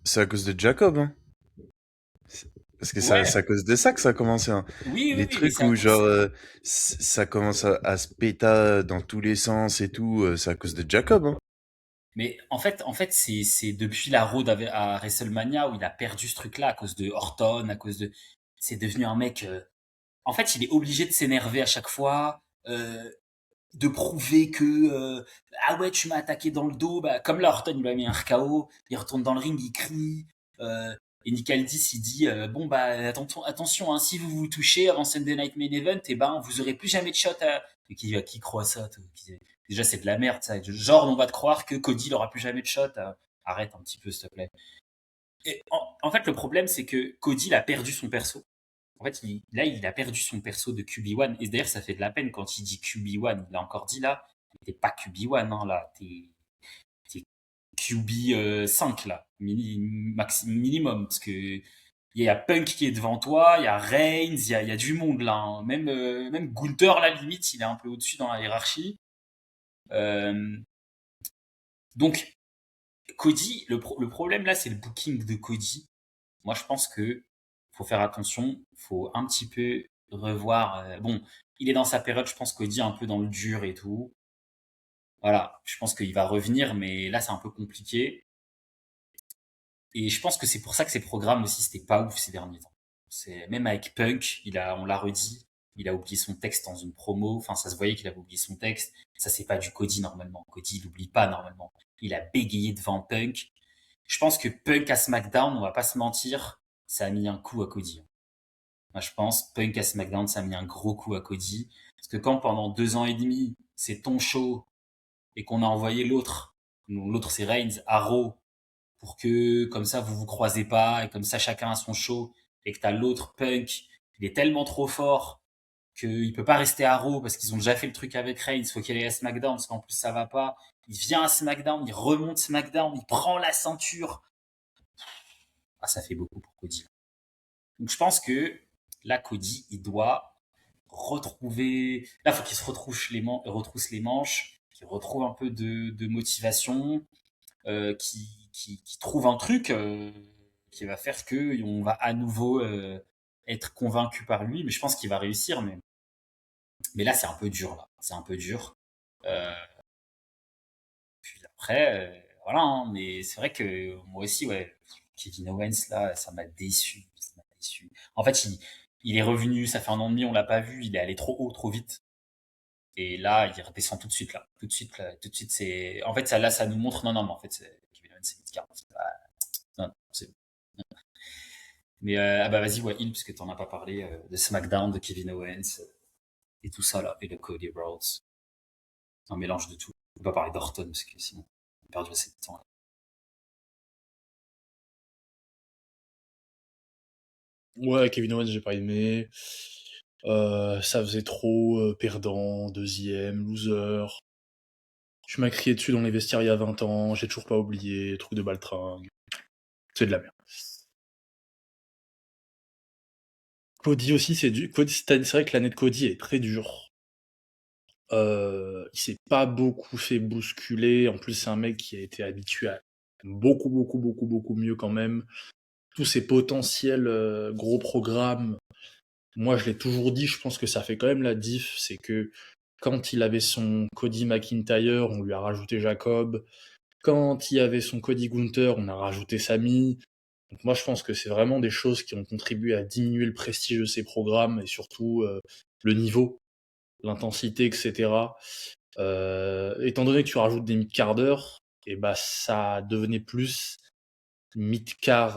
c'est à cause de Jacob, hein. Parce que c'est Ouais, à cause de ça que ça a commencé, hein. oui, oui, Les oui, mais trucs c'est à où, genre, cause. ça commence à se péta dans tous les sens et tout, c'est à cause de Jacob, hein. Mais en fait, c'est depuis la road à WrestleMania où il a perdu ce truc-là à cause de Orton, à cause de. C'est devenu un mec. En fait, il est obligé de s'énerver à chaque fois. De prouver que ah ouais, tu m'as attaqué dans le dos, bah, comme là Orton il lui a mis un RKO, il retourne dans le ring, il crie, et Nick Aldis il dit bon bah attention hein, si vous vous touchez avant Sunday Night Main Event, et ben vous aurez plus jamais de shot à. Et qui croit ça toi, déjà c'est de la merde ça, genre on va te croire que Cody il aura plus jamais de shot, arrête un petit peu s'il te plaît. Et en fait le problème c'est que Cody il a perdu son perso. En fait, là, il a perdu son perso de QB1. Et d'ailleurs, ça fait de la peine quand il dit QB1. Il a encore dit là, t'es pas QB1, hein, là. T'es QB 5, là. Minimum. Parce que il y a Punk qui est devant toi, il y a Reigns, il y a du monde là, hein. Même Gunther, là, limite, il est un peu au-dessus dans la hiérarchie. Euh, donc, Cody, le problème là, c'est le booking de Cody. Moi, je pense que faut faire attention, faut un petit peu revoir. Bon, il est dans sa période, je pense, Cody un peu dans le dur et tout. Voilà, je pense qu'il va revenir, mais là, c'est un peu compliqué. Et je pense que c'est pour ça que ces programmes aussi, c'était pas ouf ces derniers temps. Même avec Punk, on l'a redit, il a oublié son texte dans une promo. Enfin, ça se voyait qu'il avait oublié son texte. Ça, c'est pas du Cody normalement. Cody, il oublie pas normalement. Il a bégayé devant Punk. Je pense que Punk à SmackDown, on va pas se mentir, ça a mis un coup à Cody. Moi, je pense Punk à SmackDown, ça a mis un gros coup à Cody. Parce que quand pendant 2 ans et demi, c'est ton show et qu'on a envoyé l'autre c'est Reigns, à Raw, pour que comme ça vous vous croisez pas et comme ça chacun a son show et que t'as l'autre Punk, il est tellement trop fort qu'il peut pas rester à Raw parce qu'ils ont déjà fait le truc avec Reigns, faut qu'il aille à SmackDown parce qu'en plus ça va pas. Il vient à SmackDown, il remonte SmackDown, il prend la ceinture. Ah, ça fait beaucoup pour Cody. Donc je pense que là Cody, il doit retrouver. Là, faut qu'il se retrousse les manches, qu'il retrouve un peu de motivation, qui trouve un truc qui va faire que on va à nouveau être convaincu par lui. Mais je pense qu'il va réussir. Mais là, c'est un peu dur. Là, c'est un peu dur. Euh, Puis après, voilà. Hein, mais c'est vrai que moi aussi, ouais, Kevin Owens là, ça m'a déçu. Ça m'a déçu. En fait, il est revenu. Ça fait 1 an et demi, on l'a pas vu. Il est allé trop haut, trop vite. Et là, il redescend tout de suite là. Tout de suite, là, tout de suite, c'est. En fait, ça là, ça nous montre. Non, non, mais en fait, Kevin Owens, c'est Midcard. Non, non, mais ah bah vas-y, Wahil, parce que t'en as pas parlé de SmackDown, de Kevin Owens et tout ça là, et de Cody Rhodes. Un mélange de tout. On peut pas parler d'Orton parce que sinon on a perdu assez de temps. Là. Ouais, Kevin Owens, j'ai pas aimé. Ça faisait trop perdant, deuxième, loser. Tu m'as crié dessus dans les vestiaires il y a 20 ans, j'ai toujours pas oublié, truc de baltringue. C'est de la merde. Cody aussi, c'est vrai que l'année de Cody est très dure. Il s'est pas beaucoup fait bousculer. En plus, c'est un mec qui a été habitué à beaucoup, beaucoup, beaucoup, beaucoup mieux quand même. Tous ces potentiels gros programmes, moi je l'ai toujours dit, je pense que ça fait quand même la diff. C'est que quand il avait son Cody McIntyre, on lui a rajouté Jacob. Quand il avait son Cody Gunther, on a rajouté Sami. Donc moi je pense que c'est vraiment des choses qui ont contribué à diminuer le prestige de ces programmes et surtout le niveau, l'intensité, etc. Étant donné que tu rajoutes des mid-carders, et bah ça devenait plus mid-card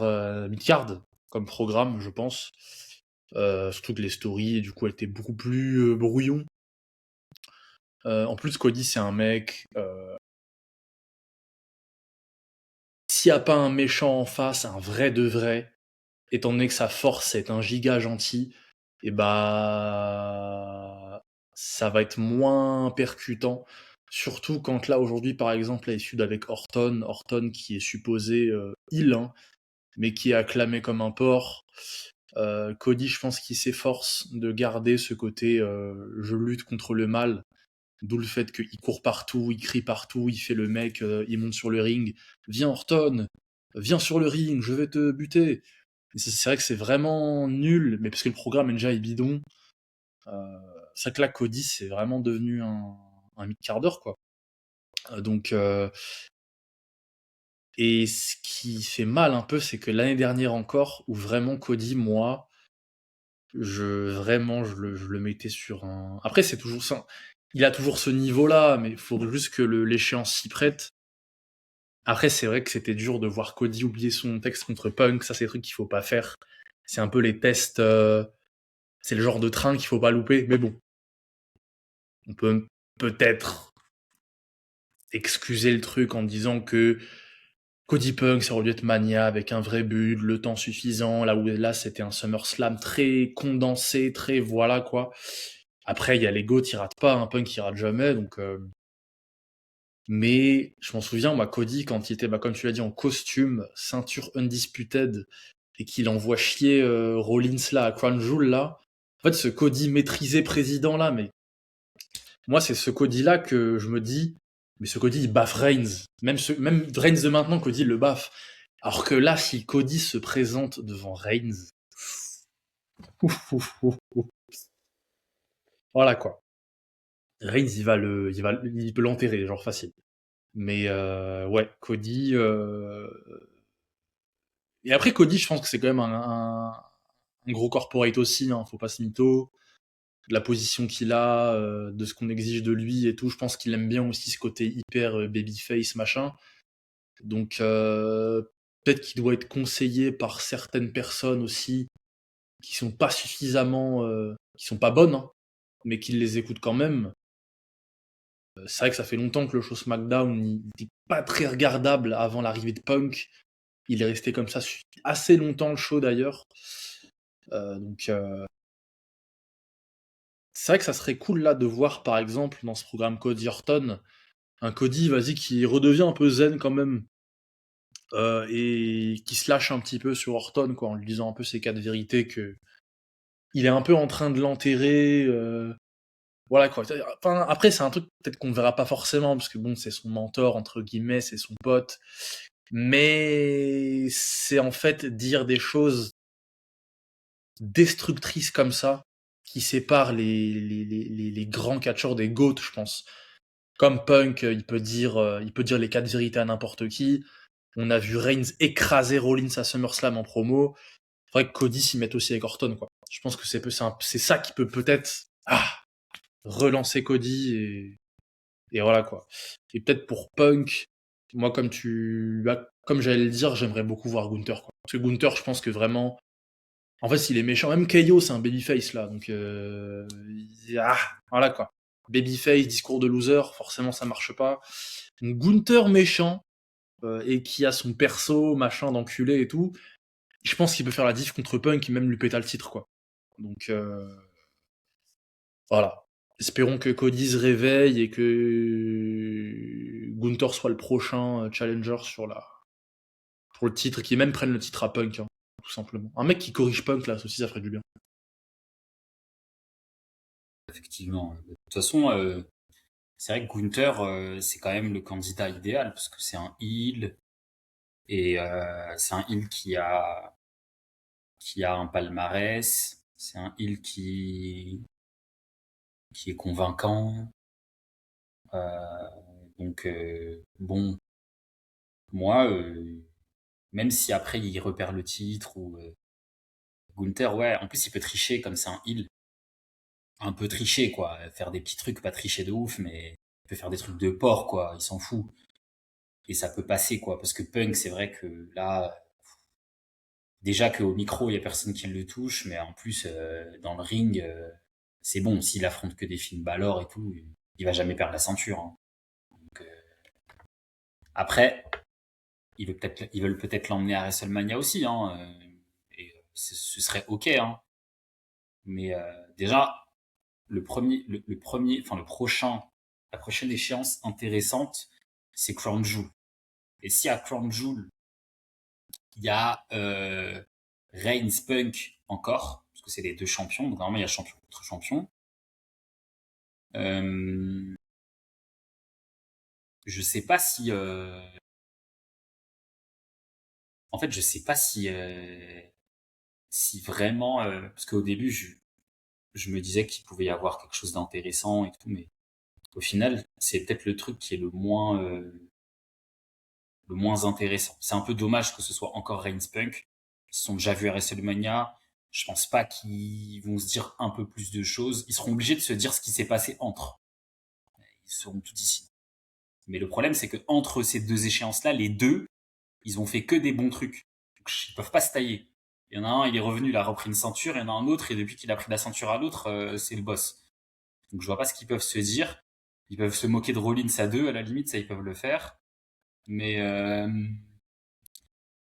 comme programme, je pense. Surtout que les stories, du coup, elles étaient beaucoup plus brouillon. En plus, Cody, c'est un mec. S'il n'y a pas un méchant en face, un vrai de vrai, étant donné que sa force c'est un giga gentil, et bah ça va être moins percutant. Surtout quand là aujourd'hui par exemple la feud avec Orton qui est supposé heal, hein, mais qui est acclamé comme un porc. Cody, je pense qu'il s'efforce de garder ce côté je lutte contre le mal, d'où le fait qu'il court partout, il crie partout, il fait le mec, il monte sur le ring, viens Orton, viens sur le ring, je vais te buter. C'est vrai que c'est vraiment nul, mais parce que le programme est déjà bidon. C'est vrai que là, Cody, c'est vraiment devenu un mid-carder, quoi. Donc, et ce qui fait mal un peu, c'est que l'année dernière encore, où vraiment Cody, moi, je le mettais sur un. Après, c'est toujours ça. Il a toujours ce niveau-là, mais il faut juste que l'échéance s'y prête. Après, c'est vrai que c'était dur de voir Cody oublier son texte contre Punk. Ça, c'est des trucs qu'il faut pas faire. C'est un peu les tests. C'est le genre de train qu'il faut pas louper. Mais bon, on peut peut-être excuser le truc en disant que Cody Punk, ça aurait dû être Mania avec un vrai but, le temps suffisant. Là où là, c'était un SummerSlam très condensé, très voilà quoi. Après, il y a les GOAT, il rate pas, un Punk, il rate jamais. Donc, mais je m'en souviens, moi, Cody, quand il était, bah, comme tu l'as dit, en costume, ceinture undisputed, et qu'il envoie chier Rollins là à Crown Jewel là. En fait, ce Cody maîtrisé président là, mais moi, c'est ce Cody là que je me dis, mais ce Cody il baffe Reigns. Même Reigns de maintenant, Cody le baffe. Alors que là, si Cody se présente devant Reigns, ouf, ouf, ouf, ouf. Voilà quoi. Reigns, il peut l'enterrer, genre facile. Mais ouais, Cody. Et après, Cody, je pense que c'est quand même un gros corporate aussi, hein, faut pas se mytho. De la position qu'il a, de ce qu'on exige de lui et tout, je pense qu'il aime bien aussi ce côté hyper babyface, machin. Donc peut-être qu'il doit être conseillé par certaines personnes aussi qui sont pas suffisamment, qui sont pas bonnes, hein, mais qui les écoutent quand même. C'est vrai que ça fait longtemps que le show SmackDown n'était pas très regardable avant l'arrivée de Punk. Il est resté comme ça assez longtemps le show d'ailleurs. Donc c'est vrai que ça serait cool là de voir par exemple dans ce programme Cody Orton un Cody, vas-y, qui redevient un peu zen quand même et qui se lâche un petit peu sur Orton quoi, en lui disant un peu ses quatre vérités que il est un peu en train de l'enterrer. Voilà quoi. Enfin, après c'est un truc peut-être qu'on ne verra pas forcément parce que bon c'est son mentor entre guillemets, c'est son pote. Mais c'est en fait dire des choses destructrices comme ça qui séparent les grands catcheurs des GOAT, je pense. Comme Punk, il peut dire les quatre vérités à n'importe qui. On a vu Reigns écraser Rollins à SummerSlam en promo. Il faudrait que Cody s'y mette aussi avec Orton, quoi. Je pense que c'est ça qui peut peut-être relancer Cody et voilà quoi. Et peut-être pour Punk, moi comme j'allais le dire, j'aimerais beaucoup voir Gunther quoi. Parce que Gunther, je pense que vraiment, en fait, s'il est méchant, même KO, c'est un babyface là, donc voilà quoi. Babyface, discours de loser, forcément ça marche pas. Donc, Gunther méchant et qui a son perso machin d'enculé et tout, je pense qu'il peut faire la diff contre Punk et même lui péta le titre quoi. Donc voilà. Espérons que Cody se réveille et que Gunther soit le prochain challenger pour le titre, et qu'il même prenne le titre à Punk, hein, tout simplement. Un mec qui corrige Punk là, aussi ça ferait du bien. Effectivement. De toute façon, c'est vrai que Gunther, c'est quand même le candidat idéal parce que c'est un heel et c'est un heel qui a un palmarès, c'est un heel qui est convaincant. Donc bon, moi, même si après il repère le titre ou Gunther, ouais, en plus il peut tricher comme c'est un heel, un peu tricher quoi, faire des petits trucs, pas tricher de ouf, mais il peut faire des trucs de porc quoi, il s'en fout. Et ça peut passer quoi, parce que Punk, c'est vrai que là, déjà qu'au micro il y a personne qui le touche, mais en plus dans le ring, c'est bon, s'il affronte que des Finn Balor et tout, il va jamais perdre la ceinture. Hein. Donc, après, ils veulent peut-être l'emmener à WrestleMania aussi, hein, et ce serait ok, hein. Mais déjà, enfin la prochaine échéance intéressante, c'est Crown Jewel. Et si à Crown Jewel, il y a Reigns, Punk encore, parce que c'est les deux champions, donc normalement il y a champion contre champion. Je sais pas si en fait, je sais pas si vraiment, parce qu'au début, je me disais qu'il pouvait y avoir quelque chose d'intéressant et tout, mais au final, c'est peut-être le truc qui est le moins intéressant. C'est un peu dommage que ce soit encore Reigns Punk. Ils se sont déjà vus à WrestleMania. Je pense pas qu'ils vont se dire un peu plus de choses. Ils seront obligés de se dire ce qui s'est passé entre. Ils seront tout ici. Mais le problème, c'est que entre ces deux échéances-là, les deux, ils ont fait que des bons trucs. Donc, ils peuvent pas se tailler. Il y en a un, il est revenu, il a repris une ceinture. Il y en a un autre, et depuis qu'il a pris la ceinture à l'autre, c'est le boss. Donc je vois pas ce qu'ils peuvent se dire. Ils peuvent se moquer de Rollins à deux, à la limite, ça ils peuvent le faire. Mais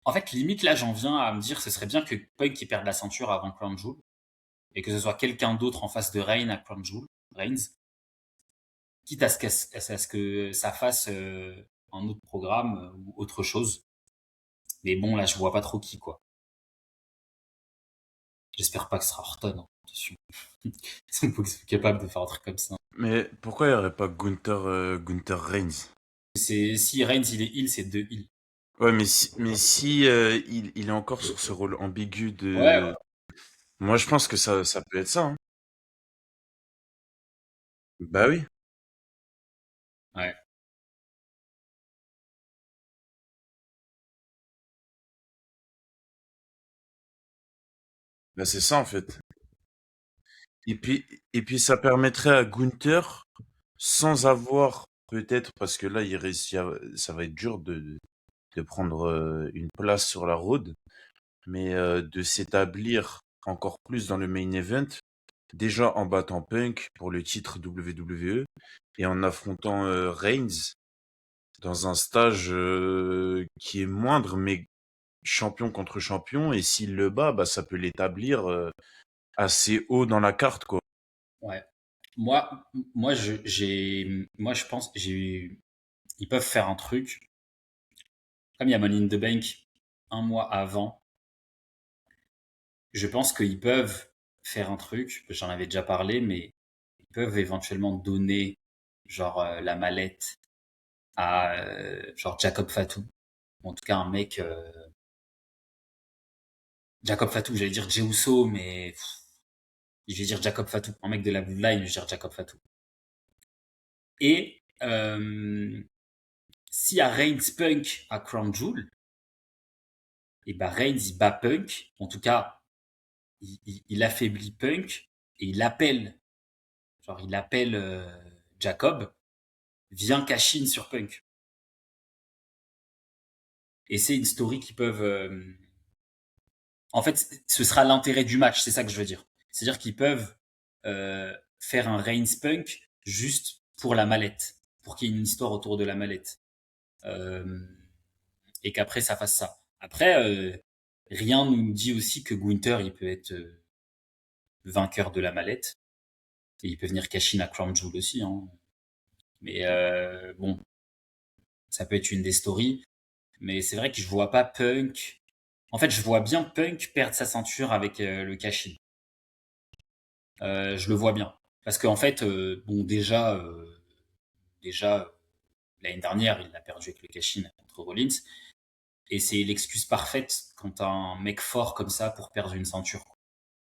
en fait, limite là, j'en viens à me dire, ce serait bien que Punk il perde la ceinture avant Crown Jewel et que ce soit quelqu'un d'autre en face de Reigns à Crown Jewel, Reigns, quitte à ce que ça fasse un autre programme ou autre chose. Mais bon, là, je vois pas trop qui quoi. J'espère pas que ce sera Orton. Hein, attention. Ils sont pas capables de faire un truc comme ça. Mais pourquoi il n'y aurait pas Gunther Reigns? Si Reigns il est heel, c'est deux heels. Ouais, mais si il est encore sur ce rôle ambigu de... Ouais. Moi, je pense que ça peut être ça. Hein. Bah oui. Bah, c'est ça, en fait. Et puis, et puis ça permettrait à Gunther, sans avoir peut-être, parce que là, ça va être dur de prendre une place sur la road, mais de s'établir encore plus dans le main event, déjà en battant Punk pour le titre WWE et en affrontant Reigns dans un stage qui est moindre, mais champion contre champion, et s'il le bat, bah, ça peut l'établir assez haut dans la carte, quoi. Ouais. Moi, je pense, ils peuvent faire un truc. Comme il y a Money in the Bank un mois avant, je pense qu'ils peuvent faire un truc. J'en avais déjà parlé, mais ils peuvent éventuellement donner, genre, la mallette à, genre, Jacob Fatou. Ou en tout cas, un mec, Jacob Fatou, j'allais dire Jey Uso, mais je vais dire Jacob Fatou. Un mec de la Bloodline, je vais dire Jacob Fatou. Et s'il y a Reigns Punk à Crown Jewel, et ben Reigns il bat Punk. En tout cas, il affaiblit Punk et il appelle Jacob, viens cash in sur Punk. Et c'est une story qui peuvent. En fait, ce sera l'intérêt du match, c'est ça que je veux dire. C'est-à-dire qu'ils peuvent faire un Reigns Punk juste pour la mallette, pour qu'il y ait une histoire autour de la mallette. Et qu'après ça fasse ça. Après, rien nous dit aussi que Gunther il peut être vainqueur de la mallette et il peut venir cash in à Crown Jewel aussi. Hein. Mais bon, ça peut être une des stories. Mais c'est vrai que je vois pas Punk. En fait, je vois bien Punk perdre sa ceinture avec le cash-in. Je le vois bien. Parce qu'en fait, bon, déjà l'année dernière, il a perdu avec le cash-in contre Rollins. Et c'est l'excuse parfaite quand t'as un mec fort comme ça pour perdre une ceinture.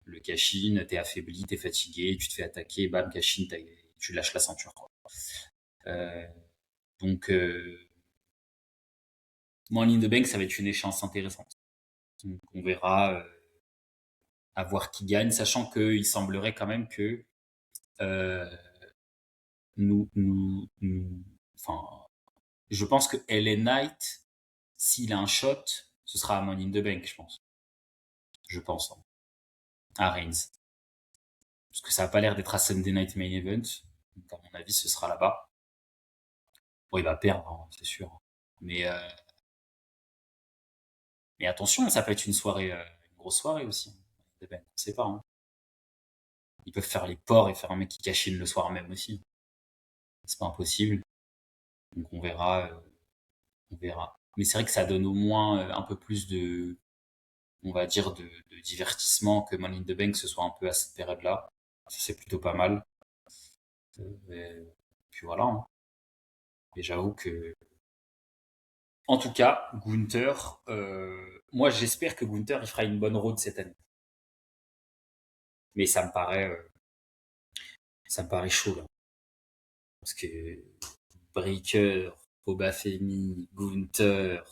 Le cash-in, t'es affaibli, t'es fatigué, tu te fais attaquer, bam, cash-in, tu lâches la ceinture. Quoi. Euh, donc, Money in the Bank, ça va être une échéance intéressante. Donc, on verra à voir qui gagne, sachant qu'il semblerait quand même que euh, enfin, je pense que LA Knight, s'il a un shot, ce sera à Money in the Bank, je pense. Je pense, hein, à Reigns. Parce que ça n'a pas l'air d'être à Sunday Night Main Event. Donc, à mon avis, ce sera là-bas. Bon, il va perdre, hein, c'est sûr. Mais, euh, mais attention, ça peut être une soirée, une grosse soirée aussi. On ne sait pas. Hein. Ils peuvent faire les ports et faire un mec qui cash in le soir même aussi. C'est pas impossible. Donc on verra. On verra. Mais c'est vrai que ça donne au moins un peu plus de, on va dire, de divertissement que Money in the Bank ce soit un peu à cette période-là. Ça, c'est plutôt pas mal. Et puis voilà. Hein. Et j'avoue que, en tout cas, Gunther, moi j'espère que Gunther il fera une bonne road cette année. Mais ça me paraît chaud là. Parce que Breaker, Obafemi, Gunther.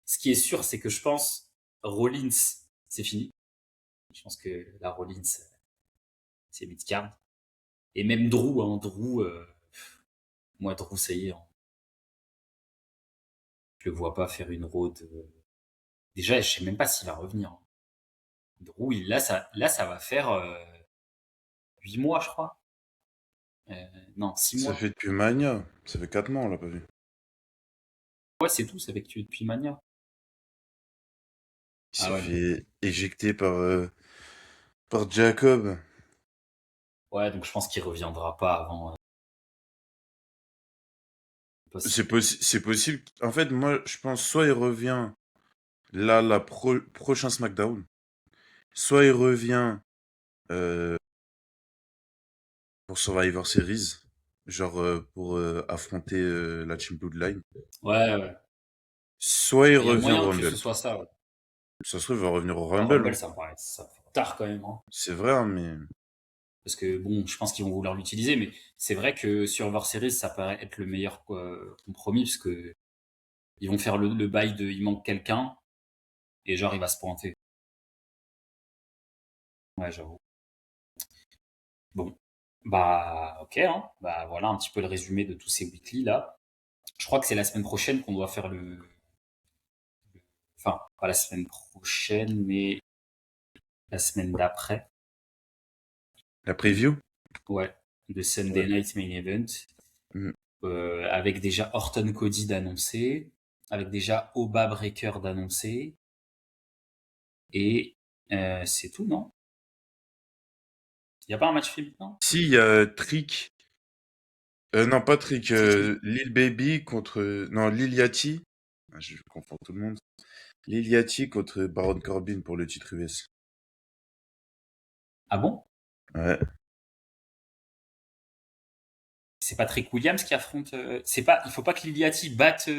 Ce qui est sûr, c'est que je pense Rollins, c'est fini. Je pense que la Rollins, c'est mid-card. Et même Drew, hein, moi Drew, ça y est, hein, je le vois pas faire une road. Déjà, je sais même pas s'il va revenir. Hein. Drew, là, ça va faire 8 mois, je crois. Non, 6 Ça mois. fait depuis Mania. Ça fait 4 mois, on l'a pas vu. Ouais, c'est tout, c'est avec tu depuis Mania. Il Ah s'est ouais, donc, fait éjecter par Jacob. ouais, donc je pense qu'il reviendra pas avant possible. C'est possible. En fait, moi, je pense soit il revient là, prochain SmackDown, soit il revient euh, pour Survivor Series, genre pour affronter la Team Bloodline. Ouais, ouais. Soit il Il y a revient au moyen que ce Rumble. soit ça. Ouais. Ça se trouve, il va revenir au Ouais, Rumble. Rumble, Hein. ça me paraît ça fait tard quand même. Hein. C'est vrai, hein, mais Parce que bon, je pense qu'ils vont vouloir l'utiliser, mais c'est vrai que Survivor Series, ça paraît être le meilleur compromis, parce que ils vont faire le bail de il manque quelqu'un, et genre il va se pointer. Ouais, j'avoue. Bon. Bah, ok, hein. Bah, voilà un petit peu le résumé de tous ces weekly là. Je crois que c'est la semaine prochaine qu'on doit faire enfin, pas la semaine prochaine, mais la semaine d'après. La preview? Ouais. De Sunday Ouais. Night Main Event. Mm. Avec déjà Orton Cody d'annoncer, avec déjà Oba Breaker d'annoncer, et c'est tout, non? Il n'y a pas un match féminin? Si, il y a Trick. Non, pas Trick. C'est qui? Lil Baby contre. Non, Lil Yachty. Ah, je confonds tout le monde. Lil Yachty contre Baron Corbin pour le titre US. Ah bon? Ouais. C'est Patrick Williams qui affronte. C'est pas. Il faut pas que Liliati batte.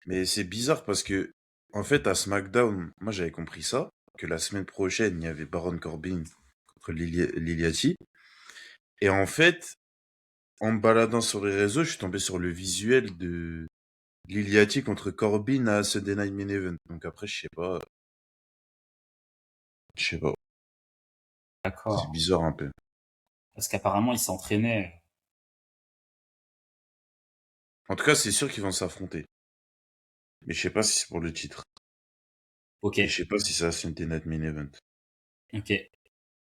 Mais c'est bizarre parce que, en fait, à SmackDown, moi j'avais compris ça, que la semaine prochaine, il y avait Baron Corbin contre Lil Yachty. Et en fait, en me baladant sur les réseaux, je suis tombé sur le visuel de Lil Yachty contre Corbin à Sunday Night Main Event. Donc après, je sais pas. Je sais pas. C'est D'accord. bizarre un peu. Parce qu'apparemment, il s'entraînait. En tout cas, c'est sûr qu'ils vont s'affronter. Mais je sais pas si c'est pour le titre. Ok. Et je sais pas si c'est à Sunday Night Main Event. Ok.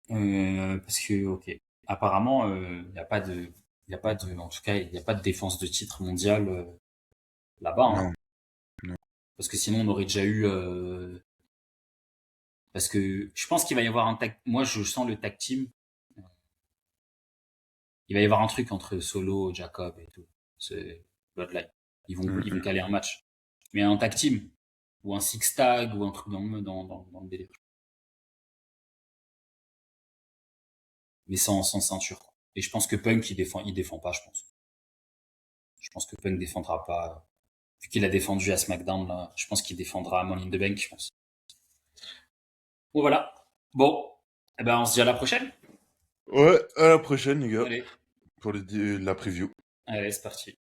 Parce que, ok. Apparemment, il n'y a pas de. Il y a pas de. En tout cas, il n'y a pas de défense de titre mondial là-bas, hein. Non, non. Parce que sinon, on aurait déjà eu. Parce que je pense qu'il va y avoir un tag. Moi, je sens le tag team. Il va y avoir un truc entre Solo, Jacob et tout. C'est Bloodline. Ils vont caler un match. Mais un tag team. Ou un six tag, ou un truc dans le délire. Mais sans ceinture, quoi. Et je pense que Punk, il défend pas, je pense. Je pense que Punk défendra pas. Vu qu'il a défendu à SmackDown, là, je pense qu'il défendra à Money in the Bank, je pense. Bon, voilà. Bon. Eh ben, on se dit à la prochaine. Ouais, à la prochaine, les gars, Allez. pour la preview. Allez, c'est parti.